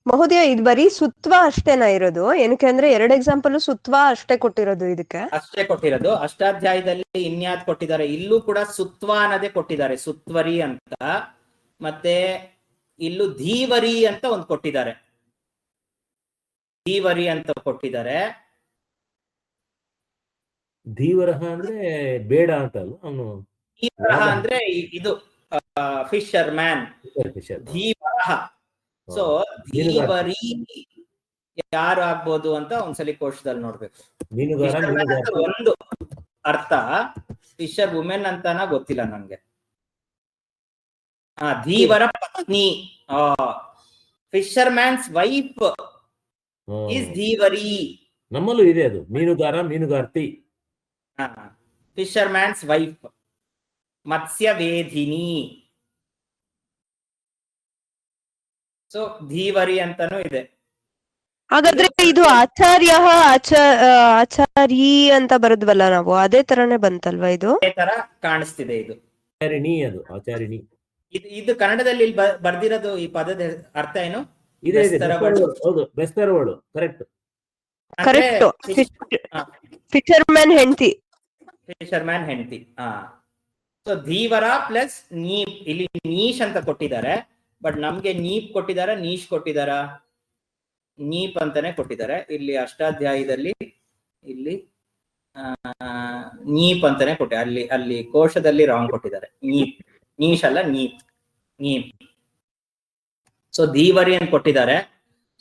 ಮಹೋದಯ, ಇದು ಬರೀ ಸುತ್ವ ಅಷ್ಟೇನಾ ಇರೋದು? ಏನಕ್ಕೆ ಅಂದ್ರೆ 2 ಎಕ್ಸಾಂಪಲ್ ಸುತ್ವ ಅಷ್ಟೇ ಕೊಟ್ಟಿರೋದು, ಇದಕ್ಕೆ ಅಷ್ಟೇ ಕೊಟ್ಟಿರೋದು. ಅಷ್ಟಾಧ್ಯಾಯದಲ್ಲಿ ಇನ್ಯಾದ್ ಕೊಟ್ಟಿದ್ದಾರೆ? ಇಲ್ಲೂ ಕೂಡ ಸುತ್ವ ಅನ್ನೋದೇ ಕೊಟ್ಟಿದ್ದಾರೆ, ಸುತ್ವರಿ ಅಂತ. ಮತ್ತೆ ಇಲ್ಲೂ ಧೀವರಿ ಅಂತ ಒಂದು ಕೊಟ್ಟಿದ್ದಾರೆ, ಧೀವರಿ ಅಂತ ಕೊಟ್ಟಿದ್ದಾರೆ. ಧೀವರಹ ಅಂದ್ರೆ ಬೇಡ ಅಂತ ಅಲ್ಲ ಅವನು. ಧೀವರಹ ಅಂದ್ರೆ ಇದು ಫಿಶರ್ ಮ್ಯಾನ್, ಧೀವರಹ. ಸೊ ಧೀವರಿ ಯಾರು ಆಗ್ಬೋದು ಅಂತ ಒಂದ್ಸಲಿ ಕೋಶದಲ್ಲಿ ನೋಡ್ಬೇಕು. ಒಂದು ಅರ್ಥ, ಫಿಶರ್ ವುಮೆನ್ ಅಂತಾನ ಗೊತ್ತಿಲ್ಲ ನನ್ಗೆ. ಧೀವರ ಪತ್ನಿ, ಫಿಶರ್ ಮ್ಯಾನ್ಸ್ ವೈಫ್ ಇಸ್ ಧೀವರಿ. ನಮ್ಮಲ್ಲೂ ಇದೆ ಅದು, ಮೀನುಗಾರ, ಮೀನುಗಾರ್ತಿ. ಫಿಶರ್ ಮ್ಯಾನ್ಸ್ ವೈಫ್, ಮತ್ಸ್ಯವೇಧಿನಿ. ಸೊ ಧೀವರಿ ಅಂತಾನೂ ಇದೆ. ಹಾಗಾದ್ರೆ ಇದು ಆಚಾರ್ಯ ಆಚಾರ್ಯಿ ಅಂತ ಬರದ್ವಲ್ಲ ನಾವು, ಅದೇ ತರನೇ ಬಂತಲ್ವಾ? ಇದು ಅದೇ ತರ ಕಾಣಿಸ್ತಿದೆ. ಇದು ಆಚಾರಿಣಿ, ಅದು ಆಚಾರಿಣಿ. ಇದು ಕನ್ನಡದಲ್ಲಿ ಇಲ್ಲಿ ಬರ್ದಿರೋದು. ಈ ಪದದ ಅರ್ಥ ಏನು? ಇದೆ, ಹೌದು, ಬೆಸ್ತರವಳು. ಕರೆಕ್ಟ್. ಫಿಶರ್ಮ್ಯಾನ್ ಹೆಂಡತಿ, ಫಿಶರ್ಮ್ಯಾನ್ ಹೆಂಡತಿ. ಸೊ ಧೀವರ ಪ್ಲಸ್ ನೀಪ್. ಇಲ್ಲಿ ನೀಶ್ ಅಂತ ಕೊಟ್ಟಿದ್ದಾರೆ, ಬಟ್ ನಮ್ಗೆ ನೀಪ್ ಕೊಟ್ಟಿದಾರ, ನೀಶ್ ಕೊಟ್ಟಿದಾರ? ನೀಪ್ ಅಂತಾನೆ ಕೊಟ್ಟಿದ್ದಾರೆ ಇಲ್ಲಿ ಅಷ್ಟಾಧ್ಯಾಯದಲ್ಲಿ. ಇಲ್ಲಿ ನೀಪ್ ಅಂತಾನೆ ಕೊಟ್ಟಿ, ಅಲ್ಲಿ ಕೋಶದಲ್ಲಿ ರಾಂಗ್ ಕೊಟ್ಟಿದ್ದಾರೆ. ನೀಪ್, ನೀಶ್ ಅಲ್ಲ, ನೀಪ್, ನೀಪ್. ಸೊ ಧೀವರಿ ಅಂತ ಕೊಟ್ಟಿದ್ದಾರೆ.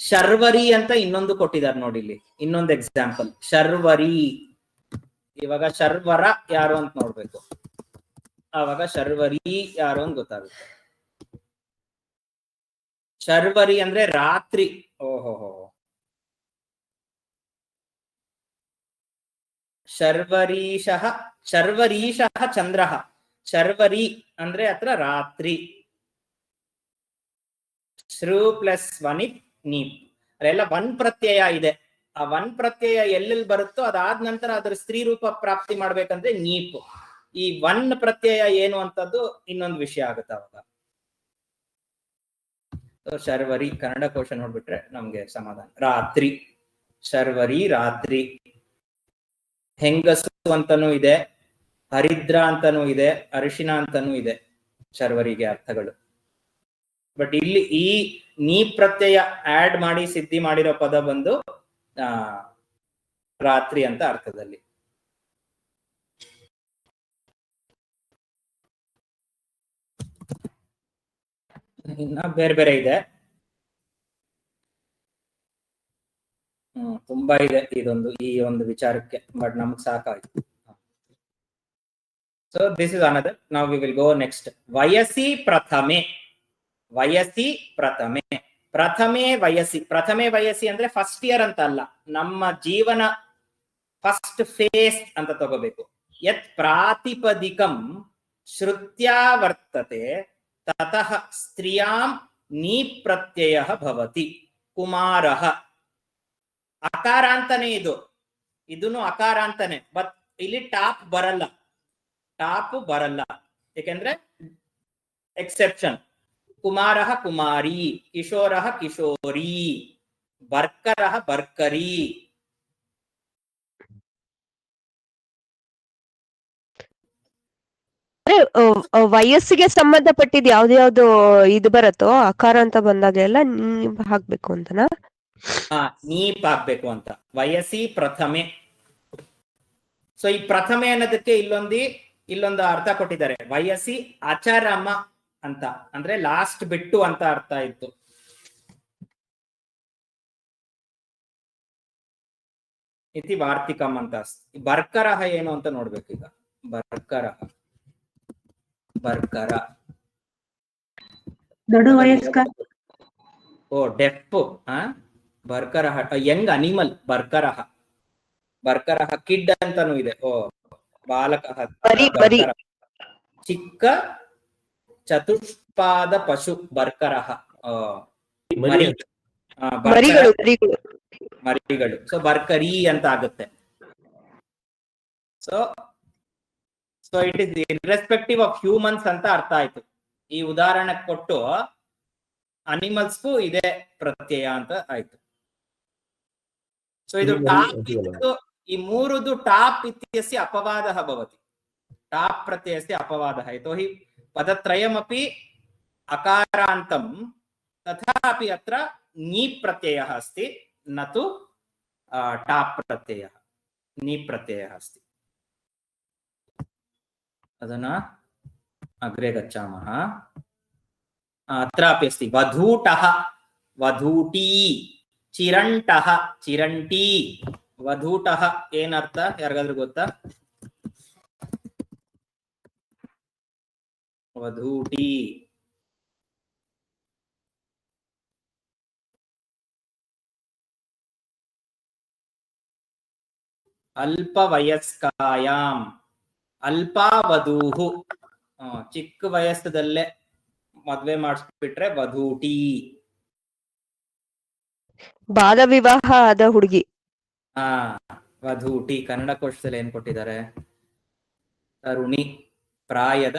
ಶರ್ವರಿ ಅಂತ ಇನ್ನೊಂದು ಕೊಟ್ಟಿದ್ದಾರೆ ನೋಡಿ, ಇಲ್ಲಿ ಇನ್ನೊಂದು ಎಕ್ಸಾಂಪಲ್, ಶರ್ವರಿ. ಇವಾಗ ಶರ್ವರ ಯಾರು ಅಂತ ನೋಡ್ಬೇಕು, ಆವಾಗ ಶರ್ವರಿ ಯಾರು ಅಂತ ಗೊತ್ತಾಗುತ್ತೆ. ಶರ್ವರಿ ಅಂದ್ರೆ ರಾತ್ರಿ. ಓಹೋ, ಶರ್ವರೀಶಃ, ಶರ್ವರೀಶಃ ಚಂದ್ರಃ. ಶರ್ವರಿ ಅಂದ್ರೆ ಹತ್ರ ರಾತ್ರಿ. ಶ್ರೂ ಪ್ಲಸ್ ವನಿಪ್ ನೀಪ್, ಅದೆಲ್ಲ ಒನ್ ಪ್ರತ್ಯಯ ಇದೆ. ಆ ಒನ್ ಪ್ರತ್ಯಯ ಎಲ್ಲೆಲ್ಲಿ ಬರುತ್ತೋ ಅದಾದ ನಂತರ ಅದರ ಸ್ತ್ರೀ ರೂಪ ಪ್ರಾಪ್ತಿ ಮಾಡ್ಬೇಕಂದ್ರೆ ನೀಪ್. ಈ ಒನ್ ಪ್ರತ್ಯಯ ಏನು ಅಂತದ್ದು ಇನ್ನೊಂದು ವಿಷಯ ಆಗುತ್ತೆ ಅವಾಗ. ಶರ್ವರಿ ಕನ್ನಡ ಕೋಶ ನೋಡ್ಬಿಟ್ರೆ ನಮ್ಗೆ ಸಮಾಧಾನ. ರಾತ್ರಿ, ಶರ್ವರಿ ರಾತ್ರಿ. ಹೆಂಗಸು ಅಂತಾನೂ ಇದೆ, ಹರಿದ್ರ ಅಂತಾನೂ ಇದೆ, ಅರಿಶಿನ ಅಂತಾನೂ ಇದೆ ಶರ್ವರಿಗೆ ಅರ್ಥಗಳು. ಬಟ್ ಇಲ್ಲಿ ಈ ನೀ ಪ್ರತ್ಯಯ ಆಡ್ ಮಾಡಿ ಸಿದ್ಧಿ ಮಾಡಿರೋ ಪದ ಬಂದು ರಾತ್ರಿ ಅಂತ ಅರ್ಥದಲ್ಲಿ. ಇನ್ನ ಬೇರೆ ಬೇರೆ ಇದೆ, ತುಂಬಾ ಇದೆ ಈ ಒಂದು ವಿಚಾರಕ್ಕೆ, ಬಟ್ ನಮ್ಗೆ ಸಾಕಾಯ್ತು. So this is another. ನಾವು ವಿ ವಿಲ್ ಗೋ ನೆಕ್ಸ್ಟ್. ವಯಸ್ಸಿ ಪ್ರಥಮೆ, ವಯಸ್ಸಿ ಪ್ರಥಮೆ, ಪ್ರಥಮೆ ವಯಸ್ಸಿ. ಪ್ರಥಮೆ ವಯಸ್ಸಿ ಅಂದ್ರೆ ಫಸ್ಟ್ ಇಯರ್ ಅಂತ ಅಲ್ಲ, ನಮ್ಮ ಜೀವನ ಫಸ್ಟ್ ಫೇಸ್ ಅಂತ ತಗೋಬೇಕು. ಯತ್ ಪ್ರಾತಿಪದಿಕಂ ಶ್ರುತ್ಯಾ ವರ್ತತೆ ತತಃ ಸ್ತ್ರೀಯಾಂ ನೀ ಪ್ರತ್ಯಯ ಭವತಿ. ಕುಮಾರಃ ಅಕಾರ ಅಂತಾನೆ, ಇದನ್ನು ಅಕಾರ ಅಂತಾನೆ. ಬಟ್ ಇಲ್ಲಿ ಟಾಪ್ ಬರಲ್ಲ, ಯಾಕೆಂದ್ರೆ ಎಕ್ಸೆಪ್ಷನ್. ಕುಮಾರಃ ಕುಮಾರಿ, ಕಿಶೋರಃ ಕಿಶೋರಿ, ಬರ್ಕರಃ ಬರ್ಕರಿ. ವಯಸ್ಸಿಗೆ ಸಂಬಂಧಪಟ್ಟಿದ್ ಯಾವ್ದು ಇದು ಬರುತ್ತೋ ಅಕಾರ ಅಂತ ಬಂದಾಗೆಲ್ಲ ನೀವ್ ಹಾಕ್ಬೇಕು ಅಂತನಾ? ನೀಪ್ ಹಾಕ್ಬೇಕು ಅಂತ. ವಯಸ್ಸಿ ಪ್ರಥಮೆ. ಸೊ ಈ ಪ್ರಥಮೆ ಅನ್ನೋದಕ್ಕೆ ಇಲ್ಲೊಂದು ಅರ್ಥ ಕೊಟ್ಟಿದ್ದಾರೆ. ವಯಸ್ಸಿ ಅಚರಮ ಅಂತ, ಅಂದ್ರೆ ಲಾಸ್ಟ್ ಬಿಟ್ಟು ಅಂತ ಅರ್ಥ ಇತ್ತು. ಇತಿ ವಾರ್ತಿಕಂ ಅಂತ. ಬರ್ಕರಹ ಏನು ಅಂತ ನೋಡ್ಬೇಕು ಈಗ. ಬರ್ಕರಹ, ಬರ್ಕರ ದೊಡ್ಡ ವಯಸ್ಕ. ಡೆಫ್. ಬರ್ಕರಹ ಯಂಗ್ ಅನಿಮಲ್. ಬರ್ಕರಹ, ಬರ್ಕರಹ ಕಿಡ್ ಅಂತಾನು ಇದೆ. ಬಾಲಕ, ಚಿಕ್ಕ ಚತುಷ್ಪಾದ ಪಶು ಬರ್ಕರಹ, ಮರಿಗಳು. ಸೊ ಬರ್ಕರಿ ಅಂತ ಆಗುತ್ತೆ. So it is irrespective of humans ಅಂತ ಅರ್ಥ ಆಯ್ತು. ಈ ಉದಾಹರಣೆ ಕೊಟ್ಟು ಅನಿಮಲ್ಸ್ಗೂ ಇದೆ ಪ್ರತ್ಯಯ ಅಂತ ಆಯ್ತು. ಸೊ ಇದು ಟಾಪ್, ಈ ಮೂರುದು ಟಾಪ್ ಇತ್ಯಸ್ಯ ಅಪವಾದಃ ಭವತಿ. ಟಾಪ್ ಪ್ರತ್ಯಯಸ್ಯ ಅಪವಾದಃ ಯತೋಹಿ ಪದತ್ರಯಮಪಿ ಅಕಾರಾಂತಂ ತಥಾಪಿ ಅತ್ರ ನೀಪ್ ಪ್ರತ್ಯಯಃ अस्ति, न तु ಟಾಪ್ ಪ್ರತ್ಯಯಃ. ನೀಪ್ ಪ್ರತ್ಯಯಃ अस्ति. ಅದನ್ನ ಅಗ್ರೆ ಗಚ್ಚಾಮಃ. ಅत्रापि अस्ति वधूटः, वधूटी, ಚಿರಂಟಃ, ಚಿರಂಟಿ. ವಧೂಟಃ ಏನರ್ಥ ಯಾರಿಗಾದ್ರೂ ಗೊತ್ತಾ? ವಧೂಟಿ ಅಲ್ಪವಯಸ್ಕಾಯಾಂ, ಅಲ್ಪಾವಧೂಹು, ಚಿಕ್ಕ ವಯಸ್ಸದಲ್ಲೇ ಮದ್ವೆ ಮಾಡಿಸ್ಬಿಟ್ರೆ ವಧೂಟಿ. ಬಾಲ ವಿವಾಹ ಆದ ಹುಡುಗಿ. ವಧೂಟಿ. ಕನ್ನಡ ಕೋಶದಲ್ಲಿ ಏನ್ ಕೊಟ್ಟಿದ್ದಾರೆ? ತರುಣಿ, ಪ್ರಾಯದ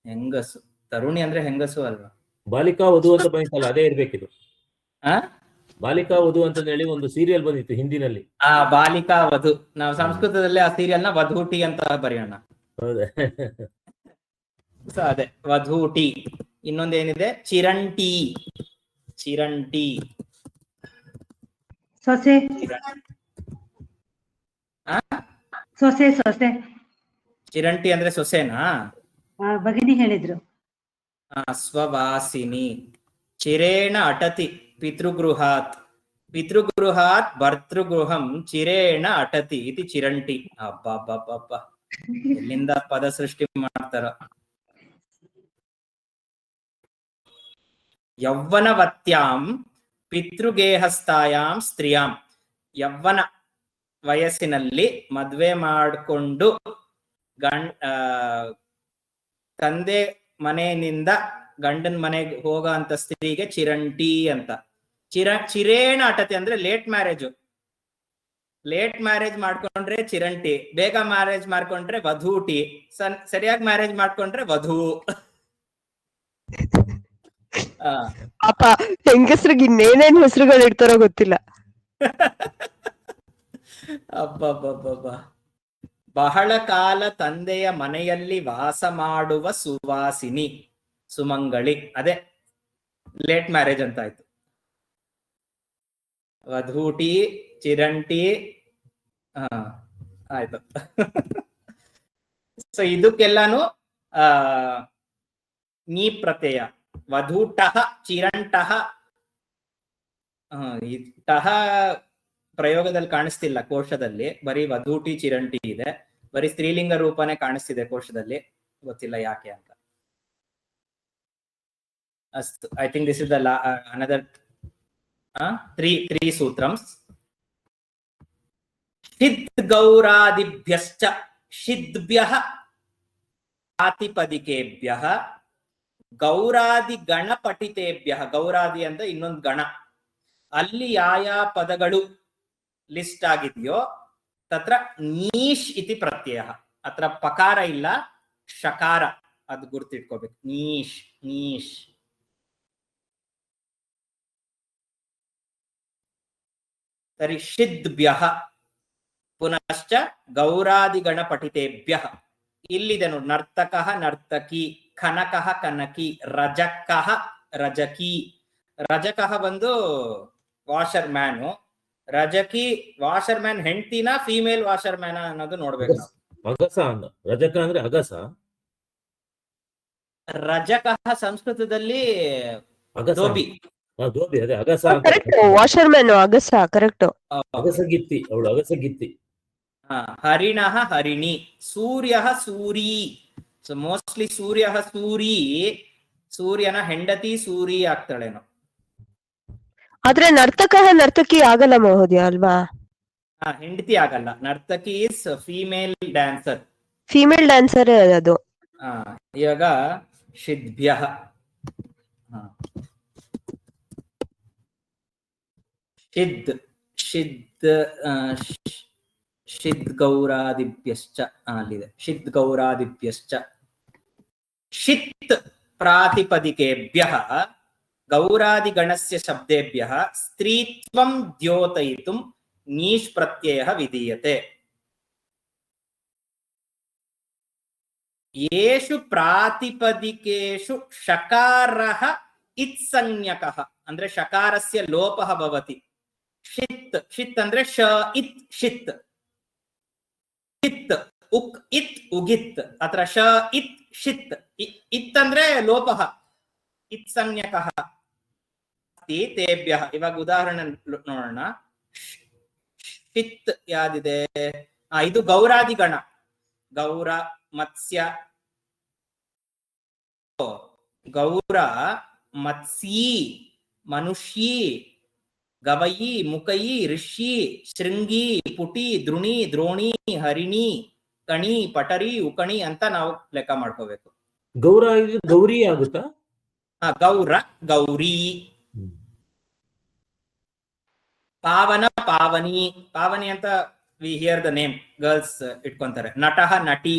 ಹೆಂಗಸು. ತರುಣಿ ಅಂದ್ರೆ ಹೆಂಗಸು ಅಲ್ವಾ? ಬಾಲಿಕಾ ವಧು ಅಂತ ಬಂದಿತ್ತಲ್ಲ, ಅದೇ ಇರ್ಬೇಕಿದು. ಬಾಲಿಕಾ ವಧು ಅಂತ ಹೇಳಿ ಒಂದು ಸೀರಿಯಲ್ ಬಂದಿತ್ತು ಹಿಂದಿನಲ್ಲಿ. ಬಾಲಿಕಾ ವಧು. ನಾವು ಸಂಸ್ಕೃತದಲ್ಲಿ ಆ ಸೀರಿಯಲ್ ನ ವಧೂಟಿ ಅಂತ ಬರೆಯೋಣ. ಹೌದಾ? ಸೊ ಅದೇ ವಧೂಟಿ. ಇನ್ನೊಂದೇನಿದೆ? ಚಿರಂಟಿ. ಚಿರಂಟಿ ಸೊಸೆ. ಸೊಸೆ ಸೊಸೆ. ಚಿರಂಟಿ ಅಂದ್ರೆ ಸೊಸೆನಾ? ಭಗಿನಿ ಹೇಳಿದ್ರು. ಸ್ವವಾಸಿನಿ. ಚಿರೇಣ ಅಟತಿ ಪಿತೃಗೃಹಾತ್, ಪಿತೃಗೃಹಾತ್ ಭರ್ತೃಗೃಹಂ ಚಿರೇಣ ಅಟತಿ ಇತಿ ಚಿರಂಟಿ. ಅಬ್ಬಬ್ಬಬ್ಬ, ಎಲ್ಲಿಂದ ಪದ ಸೃಷ್ಟಿ ಮಾಡ್ತಾರ. ಯೌವನವತ್ಯಾಂ ಪಿತೃಗೇಹಸ್ಥಾಯಾಂ ಸ್ತ್ರೀಯಾಂ. ಯೌವನ ವಯಸ್ಸಿನಲ್ಲಿ ಮದ್ವೆ ಮಾಡಿಕೊಂಡು ತಂದೆ ಮನೆಯಿಂದ ಗಂಡನ ಮನೆಗೆ ಹೋಗೋ ಅಂತ ಸ್ತ್ರೀಗೆ ಚಿರಂಟಿ ಅಂತ. ಚಿರೇಣ ಅಟತಿ ಅಂದ್ರೆ ಲೇಟ್ ಮ್ಯಾರೇಜ್. ಲೇಟ್ ಮ್ಯಾರೇಜ್ ಮಾಡ್ಕೊಂಡ್ರೆ ಚಿರಂಟಿ, ಬೇಗ ಮ್ಯಾರೇಜ್ ಮಾಡ್ಕೊಂಡ್ರೆ ವಧೂಟಿ, ಸರಿಯಾಗಿ ಮ್ಯಾರೇಜ್ ಮಾಡ್ಕೊಂಡ್ರೆ ವಧು. ಪಾಪ ಹೆಂಗಸ್ರಿಗೆ ಇನ್ನೇನೇನ್ ಹೆಸರುಗಳು ಇಡ್ತಾರೋ ಗೊತ್ತಿಲ್ಲ. ಅಬ್ಬಬ್ಬಬ್ಬ. ಬಹಳ ಕಾಲ ತಂದೆಯ ಮನೆಯಲ್ಲಿ ವಾಸ ಮಾಡುವ ಸುವಾಸಿನಿ, ಸುಮಂಗಳಿ. ಅದೇ ಲೇಟ್ ಮ್ಯಾರೇಜ್ ಅಂತ ಆಯ್ತು. ವಧೂಟಿ, ಚಿರಂಟಿ. ಆಯ್ತು. ಸೊ ಇದಕ್ಕೆಲ್ಲಾನು ನೀ ಪ್ರತ್ಯಯ. ವಧೂಟಃ, ಚಿರಂಟಃ. ಟಹ ಪ್ರಯೋಗದಲ್ಲಿ ಕಾಣಿಸ್ತಿಲ್ಲ ಕೋಶದಲ್ಲಿ, ಬರೀ ವಧೂಟಿ ಚಿರಂಟಿ ಇದೆ. ಬರೀ ಸ್ತ್ರೀಲಿಂಗ ರೂಪನೇ ಕಾಣಿಸ್ತಿದೆ ಕೋಶದಲ್ಲಿ, ಗೊತ್ತಿಲ್ಲ ಯಾಕೆ ಅಂತ. ಅಸ್ತು, I think this is the another three ಸೂತ್ರಮ್ಸ್. ಶಿದ್ ಗೌರಾದಿಭ್ಯಶ್ಚ ಶಿದ್ಭ್ಯಃ ಪ್ರಾತಿಪದಿಕೇಭ್ಯಃ ಗೌರಾದಿ ಗಣ ಪಠಿತೇಭ್ಯಃ. ಗೌರಾದಿ ಅಂದ್ರೆ ಇನ್ನೊಂದು ಗಣ. ಅಲ್ಲಿ ಯಾವ ಪದಗಳು ಲಿಸ್ಟ್ ಆಗಿದೆಯೋ ತತ್ರ ನೀಶ್ ಇತಿ ಪ್ರತ್ಯಯ. ಅತ್ರ ಪಕಾರ ಇಲ್ಲ, ಶಕಾರ ಅದು ಗುರ್ತಿಟ್ಕೋಬೇಕು. Niche niche. ತರ್हि ಶಿದ್ಭ್ಯಃ ಪುನಶ್ಚ ಗೌರಾದಿಗಣ ಪಠಿತೇಭ್ಯಃ. ಇಲ್ಲಿದೆ ನೋಡಿ, ನರ್ತಕಃ ನರ್ತಕಿ, ಕನಕಃ ಕನಕಿ, ರಜಕಃ ರಜಕಿ. ರಜಕಃ ಬಂದು ವಾಷರ್ ಮ್ಯಾನು, ರಜಕಿ ವಾಷರ್ ಮ್ಯಾನ್ ಹೆಂಡತಿನ ಫೀಮೇಲ್ ವಾಷರ್ ಮ್ಯಾನ್ ಅನ್ನೋದು ನೋಡ್ಬೇಕು ನಾವು. ಅಗಸ ಅಂದ, ರಜಕ ಅಂದ್ರೆ ಅಗಸ. ರಜಕಃ ಸಂಸ್ಕೃತದಲ್ಲಿ ಅಗಸ, ದೋಬಿ. ದೋಬಿ, ಅದೇ ಅಗಸ. ಕರೆಕ್ಟ್, ವಾಷರ್ ಮ್ಯಾನ್ ಅಗಸ, ಕರೆಕ್ಟ್. ಅಗಸಗಿತ್ತಿ, ಅವಳು ಅಗಸಗಿತ್ತಿ. ಹರಿಣಃ ಹರಿಣಿ, ಸೂರ್ಯಃ ಸೂರಿ. ಸೊ ಮೋಸ್ಟ್ಲಿ ಸೂರ್ಯಃ ಸೂರಿ, ಸೂರ್ಯನ ಹೆಂಡತಿ ಸೂರಿ ಆಗ್ತಾಳೇನೋ. ಆದ್ರೆ ನರ್ತಕಃ ನರ್ತಕಿ ಆಗಲ್ಲ ಮಹೋದಯ ಅಲ್ವಾ? ಹೆಂಡತಿ ಆಗಲ್ಲ. ನರ್ತಕಿ is female dancer, female dancer ಅದು. ಇವಾಗ ಶಿದ್ಭ್ಯಃ, ಶಿದ್ ಶಿದ್ ಶಿದ್ ಗೌರಾದಿಭ್ಯಶ್ಚ ಅಲ್ಲಿದೆ. ಶಿದ್ ಗೌರಾದಿಭ್ಯಶ್ಚ ಶಿತ್ ಪ್ರಾತಿಪದಿಕೆಭ್ಯಃ ಗೌರಾದಿಗಣಸ್ಯ ಶಬ್ದೇಭ್ಯಃ ಸ್ತ್ರೀತ್ವಂ ದ್ಯೋತಯಿತುಂ ನೀಶ್ ಪ್ರತ್ಯಯಃ ವಿಧೀಯತೆ. ಯೇಷು ಪ್ರಾತಿಪದಿಕೇಷು ಶಕಾರಃ ಇತ್ಸಂಜ್ಞಕಃ ಅಂದ್ರೆ ಶಕಾರಸ್ಯ ಲೋಪಃ ಭವತಿ. ಶಿತ್, ಶಿತ್ ಅಂದ್ರೆ ಶ ಇತ್ ಶಿತ್, ಇತ್ ಉಕ್ ಇತ್ ಉಗಿತ್, ಅತ್ರ ಶ ಇತ್ ಶಿತ್. ಇತ್ ಅಂದ್ರೆ ಲೋಪಃ, ಇತ್ಸಂಜ್ಞಕಃ ಅಸ್ತಿ ತೇಭ್ಯಃ. ಇವಾಗ ಉದಾಹರಣೆ ನೋಡೋಣ. ಶಿತ್ ಯಾದಿದೆ? ಇದು ಗೌರಾದಿಗಣ. ಗೌರ, ಮತ್ಸ್ಯ, ಗೌರ, ಮತ್ಸ್ಯೀ, ಮನುಷ್ಯೀ, ಗವಯಿ, ಮುಕಯಿ, ಋಷಿ, ಶೃಂಗಿ, ಪುಟಿ, ದ್ರುಣಿ, ದ್ರೋಣಿ, ಹರಿಣಿ, ಕಣಿ, ಪಟರಿ, ಉಕಣಿ ಅಂತ ನಾವು ಲೆಕ್ಕ ಮಾಡ್ಕೋಬೇಕು. ಗೌರ ಗೌರಿ ಆಗುತ್ತಾ? ಗೌರ ಗೌರಿ. ಪಾವನ ಪಾವನಿ, ಪಾವನಿ ಅಂತ we hear the name, girls ಇಟ್ಕೊಂತಾರೆ. ನಟಃ ನಟಿ,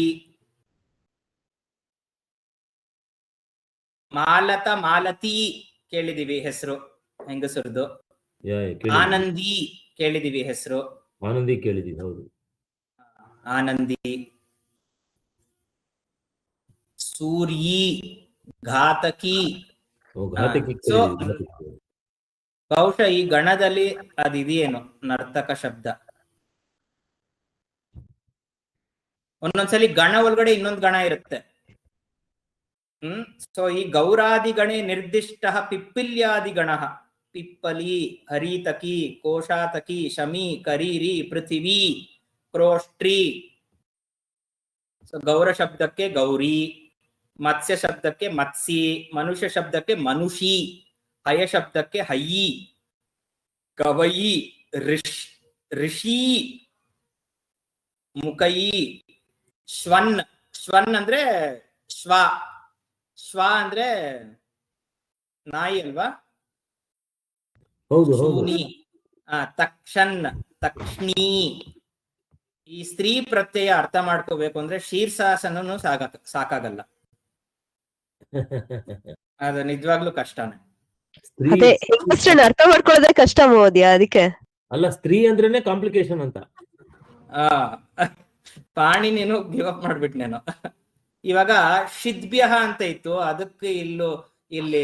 ಮಾಲತ ಮಾಲತಿ ಕೇಳಿದೀವಿ ಹೆಸರು ಹೆಂಗಸರದು. ಆನಂದಿ ಕೇಳಿದೀವಿ ಹೆಸರು. ಆನಂದಿ ಕೇಳಿದೀವಿ, ಹೌದು. ಆನಂದಿ. ಸೂರ್ಯಿ, ಘಾತಕಿ. ಸೊ ಬಹುಶಃ ಈ ಗಣದಲ್ಲಿ ಅದಿದೆಯೇನು ನರ್ತಕ ಶಬ್ದ. ಒಂದೊಂದ್ಸಲಿ ಗಣ ಒಳಗಡೆ ಇನ್ನೊಂದು ಗಣ ಇರುತ್ತೆ. ಸೊ ಈ ಗೌರಾದಿಗಣೆ ನಿರ್ದಿಷ್ಟ ಪಿಪ್ಪಿಲ್ಯಾದಿಗಣ. ಪಿಪ್ಪಲಿ, ಹರಿತಕಿ, ಕೋಶಾತಕಿ, ಶಮಿ, ಕರೀರಿ, ಪೃಥಿವಿ, ಕ್ರೋಷ್ಟ್ರಿ. ಸೊ ಗೌರ ಶಬ್ದಕ್ಕೆ ಗೌರಿ, ಮತ್ಸ್ಯ ಶಬ್ದಕ್ಕೆ ಮತ್ಸಿ, ಮನುಷ್ಯ ಶಬ್ದಕ್ಕೆ ಮನುಷಿ, ಹಯ ಶಬ್ದಕ್ಕೆ ಹಯ್ಯಿ, ಕವಯಿ, ಋಷಿ, ಮುಕಯಿ, ಶ್ವನ್. ಶ್ವನ್ ಅಂದ್ರೆ ಶ್ವ, ಶ್ವ ಅಂದ್ರೆ ನಾಯಿ ಅಲ್ವಾ? ಶೂನಿ. ತಕ್ಷನ್, ತಕ್ಷ್ಣಿ. ಈ ಸ್ತ್ರೀ ಪ್ರತ್ಯಯ ಅರ್ಥ ಮಾಡ್ಕೋಬೇಕು ಅಂದ್ರೆ ಶೀರ್ಷಾಸನೂ ಸಾಕಾಗಲ್ಲ. ಅದು ನಿಜವಾಗ್ಲೂ ಕಷ್ಟನೇ. ಅದೇ ಅರ್ಥ ಮಾಡ್ಕೊಳ್ಳೋದೇ ಕಷ್ಟ ಮಹೋದಯ, ಅದಕ್ಕೆ ಅಲ್ಲ ಸ್ತ್ರೀ ಅಂದ್ರೇನೆ ಕಾಂಪ್ಲಿಕೇಶನ್ ಅಂತ. ಪಾಣಿ ನೀನು ಗಿವ್ ಅಪ್ ಮಾಡ್ಬಿಟ್ನೇನು. ಇವಾಗ ಶಿದ್ಭ್ಯ ಅಂತ ಇತ್ತು, ಅದಕ್ಕೆ ಇಲ್ಲಿ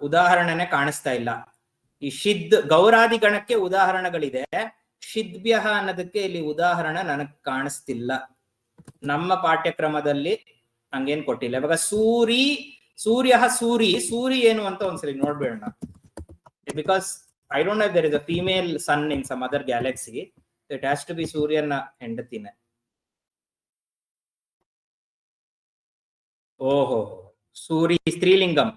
ಉದಾಹರಣೆನೆ ಕಾಣಿಸ್ತಾ ಇಲ್ಲ. ಈ ಶಿದ್ ಗೌರಾದಿ ಗಣಕ್ಕೆ ಉದಾಹರಣೆಗಳಿದೆ, ಶಿದ್ಭ್ಯ ಅನ್ನೋದಕ್ಕೆ ಇಲ್ಲಿ ಉದಾಹರಣೆ ನನಗ್ ಕಾಣಿಸ್ತಿಲ್ಲ. ನಮ್ಮ ಪಾಠ್ಯಕ್ರಮದಲ್ಲಿ ಹಂಗೇನ್ ಕೊಟ್ಟಿಲ್ಲ. ಇವಾಗ ಸೂರ್ಯ ಸೂರಿ, ಸೂರಿ ಏನು ಅಂತ ಒಂದ್ಸರಿ ನೋಡ್ಬೇಡ. Because I don't know there is a female sun in some other galaxy. It has to be ಸೂರ್ಯನ ಹೆಂಡತಿನೇ. ಓಹೋ, ಸೂರಿ ಸ್ತ್ರೀಲಿಂಗಂ.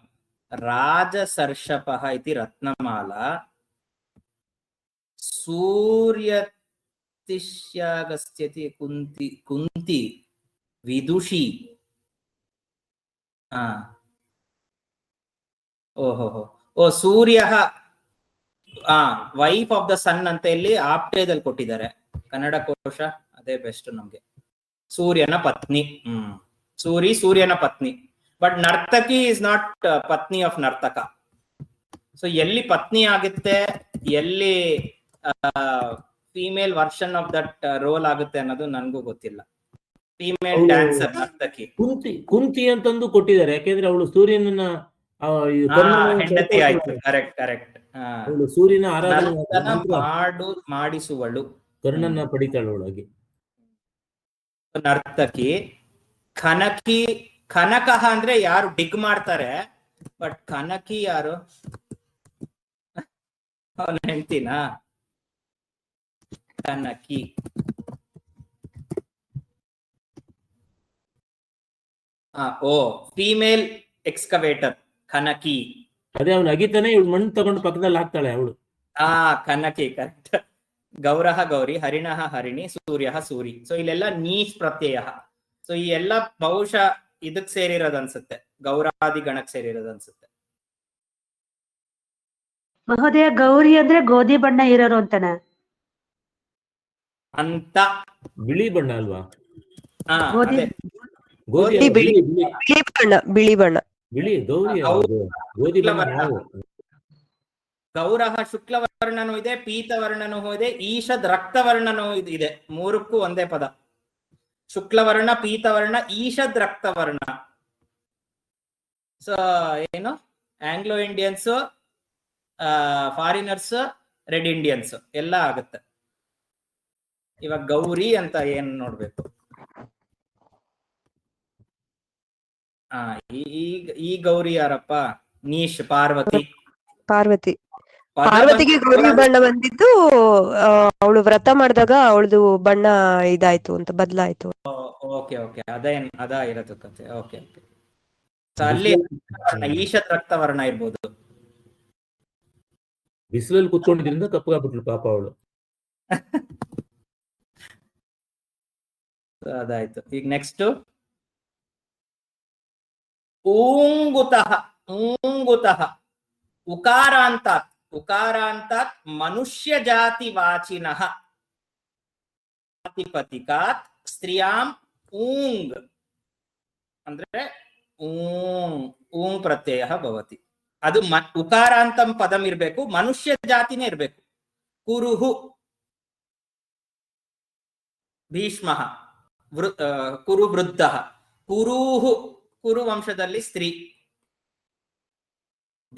ರಾಜಸರ್ಷಪಃ ಇತಿ ರತ್ನಮಾಲಾ. ಸೂರ್ಯತಿಶ್ಯಾಗಸ್ತ್ಯತಿ ಕುಂತಿ ವಿದುಷಿ. ಓ ಸೂರ್ಯ ವೈಫ್ ಆಫ್ ದ ಸನ್ ಅಂತ ಇಲ್ಲಿ ಆಪ್ಟೇದಲ್ಲಿ ಕೊಟ್ಟಿದ್ದಾರೆ. ಕನ್ನಡ ಕೋಶ ಅದೇ ಬೆಸ್ಟ್ ನಮ್ಗೆ. ಸೂರ್ಯನ ಪತ್ನಿ. ಸೂರಿ ಸೂರ್ಯನ ಪತ್ನಿ. ಬಟ್ ನರ್ತಕಿ ಇಸ್ ನಾಟ್ ಪತ್ನಿ ಆಫ್ ನರ್ತಕ. ಸೊ ಎಲ್ಲಿ ಪತ್ನಿ ಆಗುತ್ತೆ, ಎಲ್ಲಿ female version of that roll ಆಗುತ್ತೆ ಅನ್ನೋದು ನನ್ಗೂ ಗೊತ್ತಿಲ್ಲ. ಫೀಮೇಲ್ ಡ್ಯಾನ್ಸರ್ ನರ್ತಕಿ. ಕುಂತಿ ಅಂತಂದು ಕೊಟ್ಟಿದ್ದಾರೆ, ಯಾಕೆಂದ್ರೆ ಅವಳು ಸೂರ್ಯನನ್ನ ಹೆಂಡತಿ ಆಯ್ತು. Correct correct. ಅವಳು ಸೂರ್ಯನ ಆರಾಧನೆ ಮಾಡಿಸುವಳು, ಕರ್ಣನ್ನ ಪಡಿತಾಳೊಳಗೆ. ನರ್ತಕಿ. ಕನಕಿ, ಕನಕಃ ಅಂದ್ರೆ ಯಾರು ಡಿಗ್ ಮಾಡ್ತಾರೆ, ಬಟ್ ಕನಕಿ ಯಾರು? ಅವನ ಹೆಂಡ್ತಿನಾ? ಕನಕಿ. ಓ, ಫೀಮೇಲ್ ಎಕ್ಸ್ಕವೇಟರ್ ಕನಕಿ. ಅದೇ ಅವನು ಅಗಿತಾನೆ, ಇವಳು ಮಣ್ಣು ತಗೊಂಡು ಪಕ್ಕದಲ್ಲಿ ಹಾಕ್ತಾಳೆ ಅವಳು. ಕನಕಿ ಕರೆಕ್ಟ್. ಗೌರಹ ಗೌರಿ, ಹರಿಣಃ ಹರಿಣಿ, ಸೂರ್ಯ ಸೂರಿ. ಸೊ ಇಲ್ಲೆಲ್ಲ ನೀಶ್ ಪ್ರತ್ಯಯ. ಸೊ ಈ ಎಲ್ಲ ಬಹುಶಃ ಇದಕ್ ಸೇರಿರೋದ್ ಅನ್ಸುತ್ತೆ, ಗೌರಾದಿ ಗಣಕ್ ಸೇರಿರೋದ್ ಅನ್ಸುತ್ತೆ. ಮಹೋದಯ, ಗೌರಿ ಅಂದ್ರೆ ಗೋಧಿ ಬಣ್ಣ ಇರೋರು ಅಂತಾನ ಅಂತ. ಬಿಳಿ ಬಣ್ಣ ಅಲ್ವಾ? ಗೋಧಿ ಗೋಧಿ ಬಿಳಿ ಬಣ್ಣ, ಬಿಳಿ ಬಣ್ಣ. ಬಿಳಿ ಗೌರಿ ಗೋಧಿ ಬಣ್ಣ ಯಾವ? ಗೌರಹ ಶುಕ್ಲವರ್ಣನೂ ಇದೆ, ಪೀತವರ್ಣನೂ ಇದೆ, ಈಶದ್ ರಕ್ತವರ್ಣನೂ ಇದೆ. ಮೂರಕ್ಕೂ ಒಂದೇ ಪದ. ಶುಕ್ಲವರ್ಣ, ಪೀತವರ್ಣ, ಈಶದ್ ರಕ್ತವರ್ಣ. ಸೊ ಏನು, Anglo Indians, foreigners, red Indians ಎಲ್ಲ ಆಗುತ್ತೆ. ಇವಾಗ ಗೌರಿ ಅಂತ ಏನ್ ನೋಡ್ಬೇಕು? ಈ ಗೌರಿ ಯಾರಪ್ಪ? ನೀಶ್ ಪಾರ್ವತಿ. ಪಾರ್ವತಿಗೆ ಗೌರಿ ಬಣ್ಣ ಬಂದಿದ್ದು, ಅವಳು ವ್ರತ ಮಾಡಿದಾಗ ಅವಳದು ಬಣ್ಣ ಇದಾಯ್ತು ಅಂತ, ಬದಲಾಯ್ತು. ಓಕೆ ಓಕೆ, ಅದಾ ಇರತ್ತು ಕತೆ. Okay okay. ಅಲ್ಲಿ ಈಶತ್ ರಕ್ತವರ್ಣ ಇರ್ಬೋದು. ಬಿಸಿಲಲ್ಲಿ ಕುತ್ಕೊಂಡಿದ್ರಿಂದ ಕಪ್ಪಗಾಗ್ಬಿಟ್ಲು ಪಾಪ ಅವಳು. ಅದಾಯ್ತು. ಈಗ ನೆಕ್ಸ್ಟ್ ಊಂಗುತಃ. ಊಂಗುತಃ ಉಕಾರಾಂತಾತ್. ಉಕಾರಾಂತಾತ್ ಮನುಷ್ಯ ಜಾತಿ ವಾಚಿನಃ ಪ್ರಾತಿಪದಿಕಾತ್ ಸ್ತ್ರೀಯಾಂ ಊಂಗ್ ಅಂದ್ರೆ ಊಂಗ್ ಪ್ರತ್ಯಯ ಭವತಿ. ಅದು ಉಕಾರಾಂತಂ ಪದಂ ಇರ್ಬೇಕು, ಮನುಷ್ಯ ಜಾತಿನೇ ಇರ್ಬೇಕು. ಕುರುಹು ಭೀಷ್ಮ, ಕುರು ವೃದ್ಧ. ಕುರುಹು ಕುರು ವಂಶದಲ್ಲಿ ಸ್ತ್ರೀ.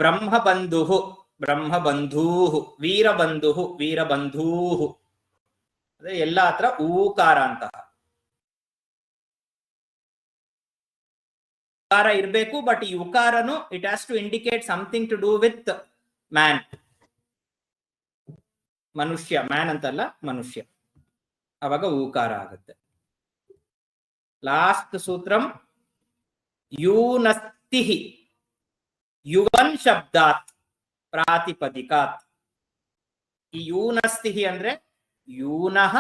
ಬ್ರಹ್ಮಬಂಧು, ಬ್ರಹ್ಮಬಂಧೂ. ವೀರಬಂಧು, ವೀರಬಂಧೂ. ಅದೇ ಎಲ್ಲ ಹತ್ರ ಊಕಾರ ಇರ್ಬೇಕು. ಬಟ್ ಈ ಉಕಾರನು it has to indicate something to do with man. ಮನುಷ್ಯ, ಮ್ಯಾನ್ ಅಂತಲ್ಲ, ಮನುಷ್ಯ. ಅವಾಗ ಊಕಾರ ಆಗುತ್ತೆ. ಲಾಸ್ಟ್ ಸೂತ್ರಂ ಯೂನಸ್ತಿ. ಯುವನ್ ಶಬ್ದಾತ್ ಪ್ರಾತಿಪದಿಕಾತ್. ಈ ಯೂನಸ್ತಿ ಅಂದ್ರೆ ಯೂನಃ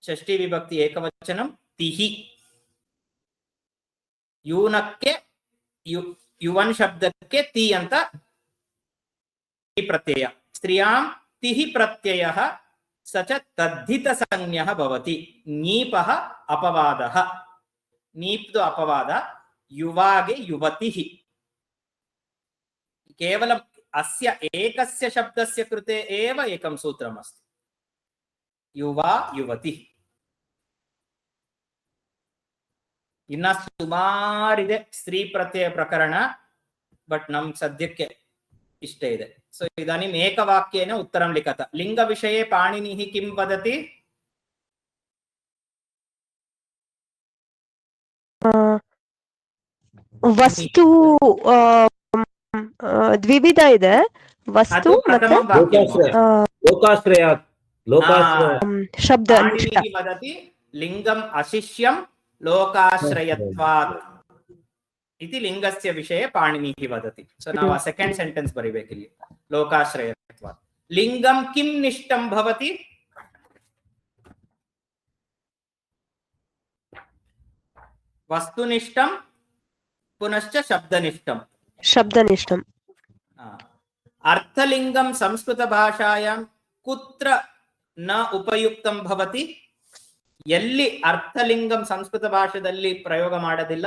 ಷಷ್ಠಿ ವಿಭಕ್ತಿ ಏಕವಚನಂ, ತಿಹಿ. ಯೂನಕ್ಕೆ ಯುವನ್ ಶಬ್ದಕ್ಕೆ ತಿ ಅಂತ ಪ್ರತ್ಯಯ. ಸ್ತ್ರೀಯಾಂ ತಿಹಿ ಪ್ರತ್ಯಯ ಸಚ ತದ್ಧಿತ ಸಂಜ್ಞಃ ಭವತಿ. ನೀಪಃ ಅಪವಾದಃ. ನೀಪ್ದು ಅಪವಾದ. ಯುವಾಗೆ ಯುವತಿ. ಕೇವಲ ಅಸ್ಯ ಏಕಸ್ಯ ಶಬ್ದಸ್ಯ ಕೃತೆ ಏವ ಏಕಂ ಸೂತ್ರಮಸ್ತಿ. ಯುವಾ ಯುವತಿ. ಇನ್ನ ಸುಮಾರಿದೆ ಸ್ತ್ರೀ ಪ್ರತ್ಯಯ ಪ್ರಕರಣ, ಬಟ್ ನಮ್ ಸದ್ಯಕ್ಕೆ ಇಷ್ಟೇ ಇದೆ. ಸೊ ಇದಾನಿಂ ಏಕವಾಕ್ಯೇನ ಉತ್ತರಂ ಲಿಖತ. ಲಿಂಗ ವಿಷಯೇ ಪಾಣಿನಿಃ ಕಿಂ ವದತಿ? ವಸ್ತು ದ್ವಿವಿಧ ಇದೆ. ವಸ್ತು ಮತ್ತೆ ಲೋಕಾಶ್ರಯಾತ್. ಶಬ್ದ ಪಾಣಿನಿಃ ವದತಿ ಲಿಂಗಂ ಅಶಿಷ್ಯಂ ಲೋಕಾಶ್ರಯತ್ವಾತ್ ಇತಿ ಲಿಂಗಸ್ಯ ವಿಷಯ ಪಾಣಿನಿಃ ವದತಿ. ಸೊ ನಾವು ಆ ಸೆಕೆಂಡ್ ಸೆಂಟೆನ್ಸ್ ಬರಿಬೇಕಿಲ್ಲಿ. ಲೋಕಾಶ್ರಯತ್ವಾತ್. ಲಿಂಗಂ ಕಿಂ ನಿಷ್ಠಂ ಭವತಿ? ವಸ್ತುನಿಷ್ಠಂ ಪುನಶ್ಚ ಶಬ್ದನಿಷ್ಠಂ. ಶಬ್ದನಿಷ್ಠಂ. ಅರ್ಥಲಿಂಗಂ ಸಂಸ್ಕೃತ ಭಾಷಾಯಾಂ ಕುತ್ರ ನ ಉಪಯುಕ್ತಂ ಭವತಿ? ಎಲ್ಲಿ ಅರ್ಥಲಿಂಗಂ ಸಂಸ್ಕೃತ ಭಾಷೆಯಲ್ಲಿ ಪ್ರಯೋಗ ಮಾಡೋದಿಲ್ಲ?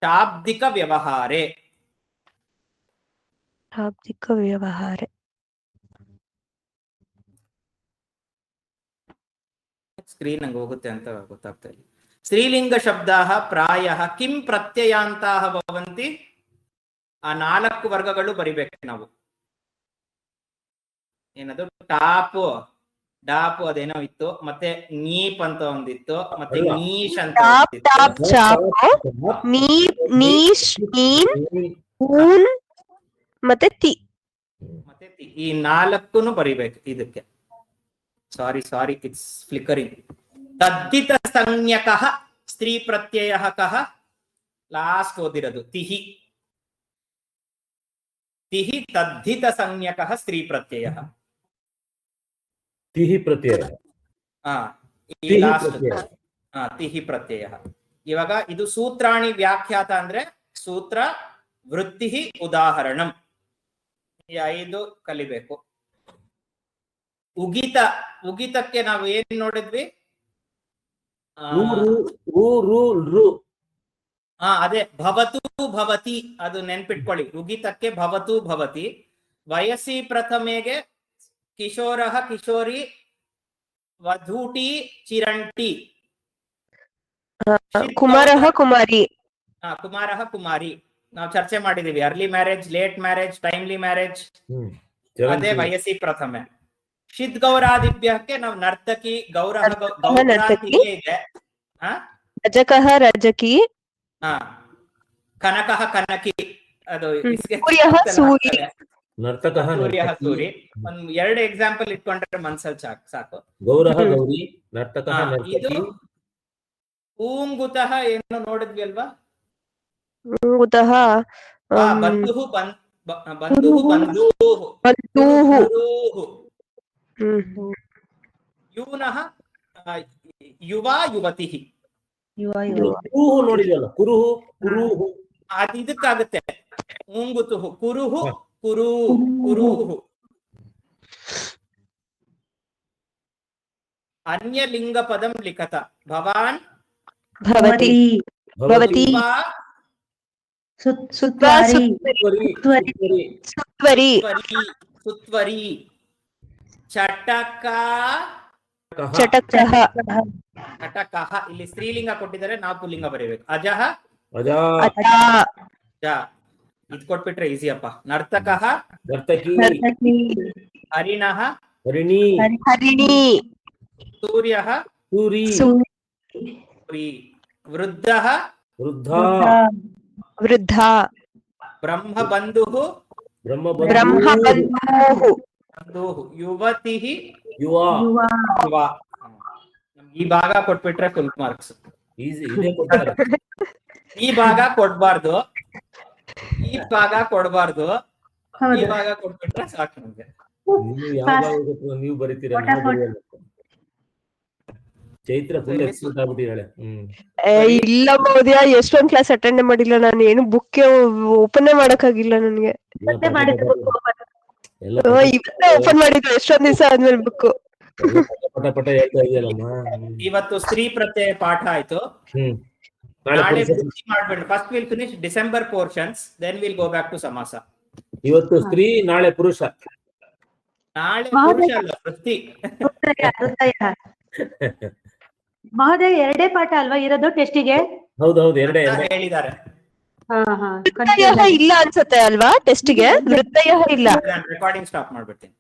ಶಾಬ್ದಿಕ ವ್ಯವಹಾರೆ. ಶಾಬ್ದಿಕ ವ್ಯವಹಾರೆ. ಸ್ಕ್ರೀನ್ ನಂಗೆ ಹೋಗುತ್ತೆ ಅಂತ ಗೊತ್ತಾಗ್ತಾ ಇಲ್ಲ. ಸ್ತ್ರೀಲಿಂಗ ಶಬ್ದಾಃ ಪ್ರಾಯಃ ಕಿಂ ಪ್ರತ್ಯಯಾಂತಾಃ ಭವಂತಿ? ಆ 4 ವರ್ಗಗಳು ಬರಿಬೇಕು ನಾವು. ಏನದು? ಟಾಪು, ಡಾಪು ಅದೇನೋ ಇತ್ತು, ಮತ್ತೆ ನೀಪ್ ಅಂತ ಒಂದಿತ್ತು, ಮತ್ತೆ ನೀಶ್ ಅಂತ ಟಾಪ್ ಒಂದಿತ್ತು. ಟಾಪ್ ಚಾಪು, ನೀಪ್ ನೀಶ್ ನೀನ್ ಊನ್ ಮತ್ತೆ ತಿ. ಮತ್ತೆ ಈ 4 ಬರಿಬೇಕು ಇದಕ್ಕೆ. Sorry it's ಫ್ಲಿಕರಿಂಗ್. ತದ್ದಿತ ಸಂಜ್ಞಕಃ ಸ್ತ್ರೀ ಪ್ರತ್ಯಯಃ ಕಃ? ಲಾಸ್ಟ್ ಓದಿರೋದು ತಿಹಿ. ತಿಹಿ ತದ್ದಿತ ಸಂಜ್ಞಕಃ ಸ್ತ್ರೀ ಪ್ರತ್ಯಯಃ. ತಿಹಿ ಪ್ರತ್ಯಯ. ಈ ಲಾಸ್ಟ್ ತಿಹಿ ಪ್ರತ್ಯಯ. ಇವಾಗ ಇದು ಸೂತ್ರಾಣಿ ವ್ಯಾಖ್ಯಾತ ಅಂದ್ರೆ ಸೂತ್ರ, ವೃತ್ತಿ, ಉದಾಹರಣಂ, ಈ 5 ಕಲಿಬೇಕು. ಉಗಿತಕ್ಕೆ ನಾವು ಏನ್ ನೋಡಿದ್ವಿ? ಅದೇ ಭವತು ಭವತಿ, ಅದು ನೆನ್ಪಿಟ್ಕೊಳ್ಳಿ. ಉಗಿತಕ್ಕೆ ಭವತು ಭವತಿ. ವಯಸ್ಸಿ ಪ್ರಥಮೆಗೆ ಕಿಶೋರಃ ಕಿಶೋರಿ, ವಧೂಟಿ ಚಿರಂಟಿ, ಕುಮಾರಃ ಕುಮಾರಿ. ಕುಮಾರಃ ಕುಮಾರಿ ನಾವು ಚರ್ಚೆ ಮಾಡಿದೀವಿ. Early marriage, late marriage, timely marriage, ಅದೇ ವಯಸ್ಸಿ ಪ್ರಥಮೆ. ಶಿದ್ ಗೌರಾದಿಭ್ಯಕ್ಕೆ ನಾವು ನರ್ತಕಿ, ಗೌರಹ ಇದೆ. ರಜಕಃ ರಜಕಿ, ಕನಕಃ ಕನಕಿ, ಅದು ಸೂರಿ, ನರ್ತಕಃ ಸೂರ್ಯ ಸೂರಿ. ಒಂದ್ 2 ಎಕ್ಸಾಂಪಲ್ ಇಟ್ಕೊಂಡ್ರೆ ಮನ್ಸಲ್ ಸಾಕು. ಗೌರಹ ಗೌರಿ, ನರ್ತಕಃ ಇದು ನರ್ತಕಿ. ಊಂಗುತಃ ಏನು ನೋಡಿದ್ವಿ ಅಲ್ವಾ? ಊಂಗುತಃ ಬಂಧುಃ ಬಂಧುಃ ಯೂನಃ ಯುವಾ ಯುವತಿ. ನೋಡಿದ್ವಲ್ಲ, ಕುರುಹು ಕುರುಹು, ಅದು ಇದಕ್ಕಾಗುತ್ತೆ. ಊಂಗುತುಹು ಕುರುಹು ಕುರುಹು. ಅನ್ಯಲಿಂಗ ಪದಂ ಲಿಖತ ಭವಾನ್ ಭವತಿ ಭವತಿ ಸುತ್ವರಿ ಸುತ್ವರಿ. ಚಟಕ ಚಟಕಃ ಚಟಕಃ. ಇಲ್ಲಿ ಸ್ತ್ರೀಲಿಂಗ ಕೊಟ್ಟಿದ್ದಾರೆ, ನಾವು ಪುಲ್ಲಿಂಗ ಬರೀಬೇಕು. ಅಜಃ ಅಜಾ, ಇದು ಕೊಟ್ಬಿಟ್ರೆ ಈಸಿ ಅಪ್ಪ. ನರ್ತಕಃ ನರ್ತಕಿ, ಹರಿಣಃ ಹರಿಣಿ, ಹರಿಣಿ, ಸೂರ್ಯಃ ಸೂರಿ, ವೃದ್ಧಃ ವೃದ್ಧ, ವೃದ್ಧ, ಬ್ರಹ್ಮಬಂಧುಃ ಬ್ರಹ್ಮಬಂಧುಃ, ಯುವತಿ ಯುವ. ಯುವ. ಈ ಭಾಗ ಕೊಟ್ಬಿಟ್ರೆ ಫುಲ್ ಮಾರ್ಕ್ಸ್. ಈಸಿ ಇದೇ ಕೊಡ್ತಾರೆ. ಈ ಭಾಗ ಕೊಡ್ಬಾರ್ದು, ಈ ಭಾಗ ಕೊಡ್ಬಾರ್ದು, ಈ ಭಾಗ ಕೊಟ್ಬಿಟ್ರೆ ಸಾಕು ನಮ್ಗೆ. ನೀವು ಯಾವ ಭಾಗ ನೀವು ಬರೀತೀರಾ? ನಾವು ಬರೆಯಲ್ಲ. ಚೈತ್ರ ಫುಲ್ ಎಕ್ಸ್ಪರ್ಟ್ ಆಗ್ಬಿಟ್ಟಿದ್ದಾಳೆ. ಇಲ್ಲ ಮೌದ್ಯ, ಎಷ್ಟೊಂದ್ ಕ್ಲಾಸ್ ಅಟೆಂಡ್ ಮಾಡಿಲ್ಲ ನಾನು. ಏನು ಬುಕ್ ಓಪನ್ ಮಾಡಕ್ಕಾಗಿಲ್ಲ ನನ್ಗೆ. ಇವತ್ತೇ ಓಪನ್ ಮಾಡಿದ್ರು, ಎಷ್ಟೊಂದ್ ದಿವಸ ಆದ್ಮೇಲೆ ಬುಕ್. ಪಟ ಪಟ ಹೇಳ್ತಾ ಇದೆಯಲ್ಲಮ್ಮ. ಇವತ್ತು ಸ್ತ್ರೀ ಪ್ರತ್ಯಯ ಪಾಠ ಆಯ್ತು. ನಾಳೆ ಪೂರ್ತಿ ಮಾಡ್ಬಿಡ್ರಿ. First will finish December portions, then will go back to ಸಮಾಸ. ಇವತ್ತು ಸ್ತ್ರೀ, ನಾಳೆ ಪುರುಷ. ನಾಳೆ ಪುರುಷ ಅಲ್ಲ, ವೃತ್ತಿ. ಮಹೋದಯ 2 ಪಾಠ ಅಲ್ವಾ ಇರೋದು ಟೆಸ್ಟಿಗೆ? ಹೌದೌದು, 2 ಹೇಳಿದ್ದಾರೆ. ವೃತ್ತಯ ಇಲ್ಲ ಅನ್ಸುತ್ತೆ ಅಲ್ವಾ ಟೆಸ್ಟಿಗೆ? ವೃತ್ತಯ ಇಲ್ಲ. ರೆಕಾರ್ಡಿಂಗ್ ಸ್ಟಾಪ್ ಮಾಡ್ಬಿಡ್ತೀನಿ.